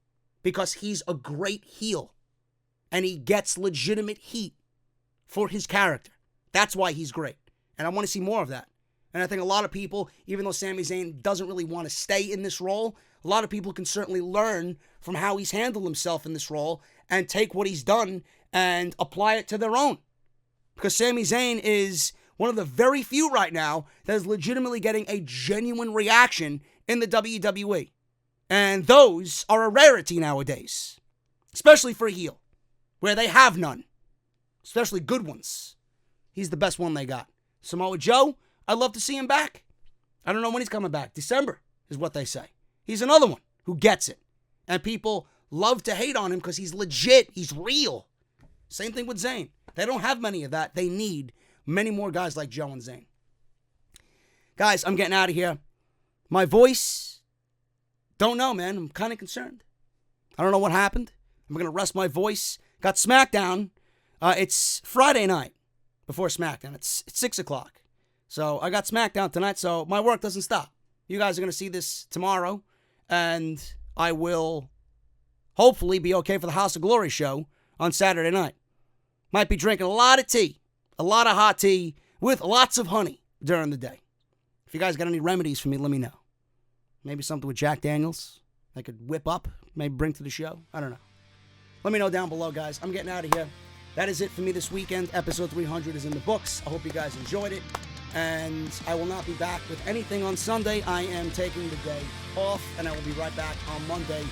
Because he's a great heel. And he gets legitimate heat for his character. That's why he's great. And I want to see more of that. And I think a lot of people, even though Sami Zayn doesn't really want to stay in this role, a lot of people can certainly learn from how he's handled himself in this role and take what he's done and apply it to their own. Because Sami Zayn is one of the very few right now that is legitimately getting a genuine reaction in the WWE. And those are a rarity nowadays, especially for a heel, where they have none, especially good ones. He's the best one they got. Samoa Joe, I'd love to see him back. I don't know when he's coming back. December is what they say. He's another one who gets it. And people love to hate on him because he's legit. He's real. Same thing with Zayn. They don't have many of that. They need many more guys like Joe and Zayn. Guys, I'm getting out of here. My voice, don't know, man. I'm kind of concerned. I don't know what happened. I'm going to rest my voice. Got Smackdown. It's Friday night before Smackdown. It's 6 o'clock. So I got Smackdown tonight, so my work doesn't stop. You guys are going to see this tomorrow, and I will hopefully be okay for the House of Glory show on Saturday night. Might be drinking a lot of tea, a lot of hot tea, with lots of honey during the day. If you guys got any remedies for me, let me know. Maybe something with Jack Daniels I could whip up, maybe bring to the show. I don't know. Let me know down below, guys. I'm getting out of here. That is it for me this weekend. Episode 300 is in the books. I hope you guys enjoyed it. And I will not be back with anything on Sunday. I am taking the day off, and I will be right back on Monday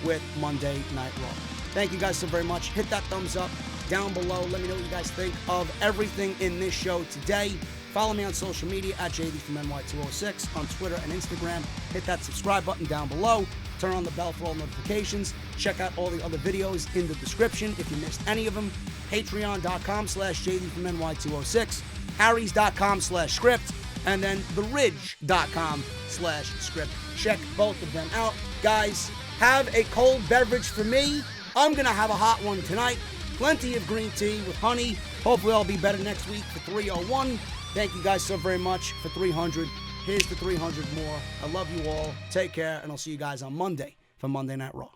with Monday Night Raw. Thank you guys so very much. Hit that thumbs up down below. Let me know what you guys think of everything in this show today. Follow me on social media at JD from NY206 on Twitter and Instagram. Hit that subscribe button down below. Turn on the bell for all notifications. Check out all the other videos in the description if you missed any of them. Patreon.com/JD from NY206. Harrys.com/script, and then theridge.com/script. Check both of them out. Guys, have a cold beverage for me. I'm going to have a hot one tonight. Plenty of green tea with honey. Hopefully I'll be better next week for 301. Thank you guys so very much for 300. Here's the 300 more. I love you all. Take care, and I'll see you guys on Monday for Monday Night Raw.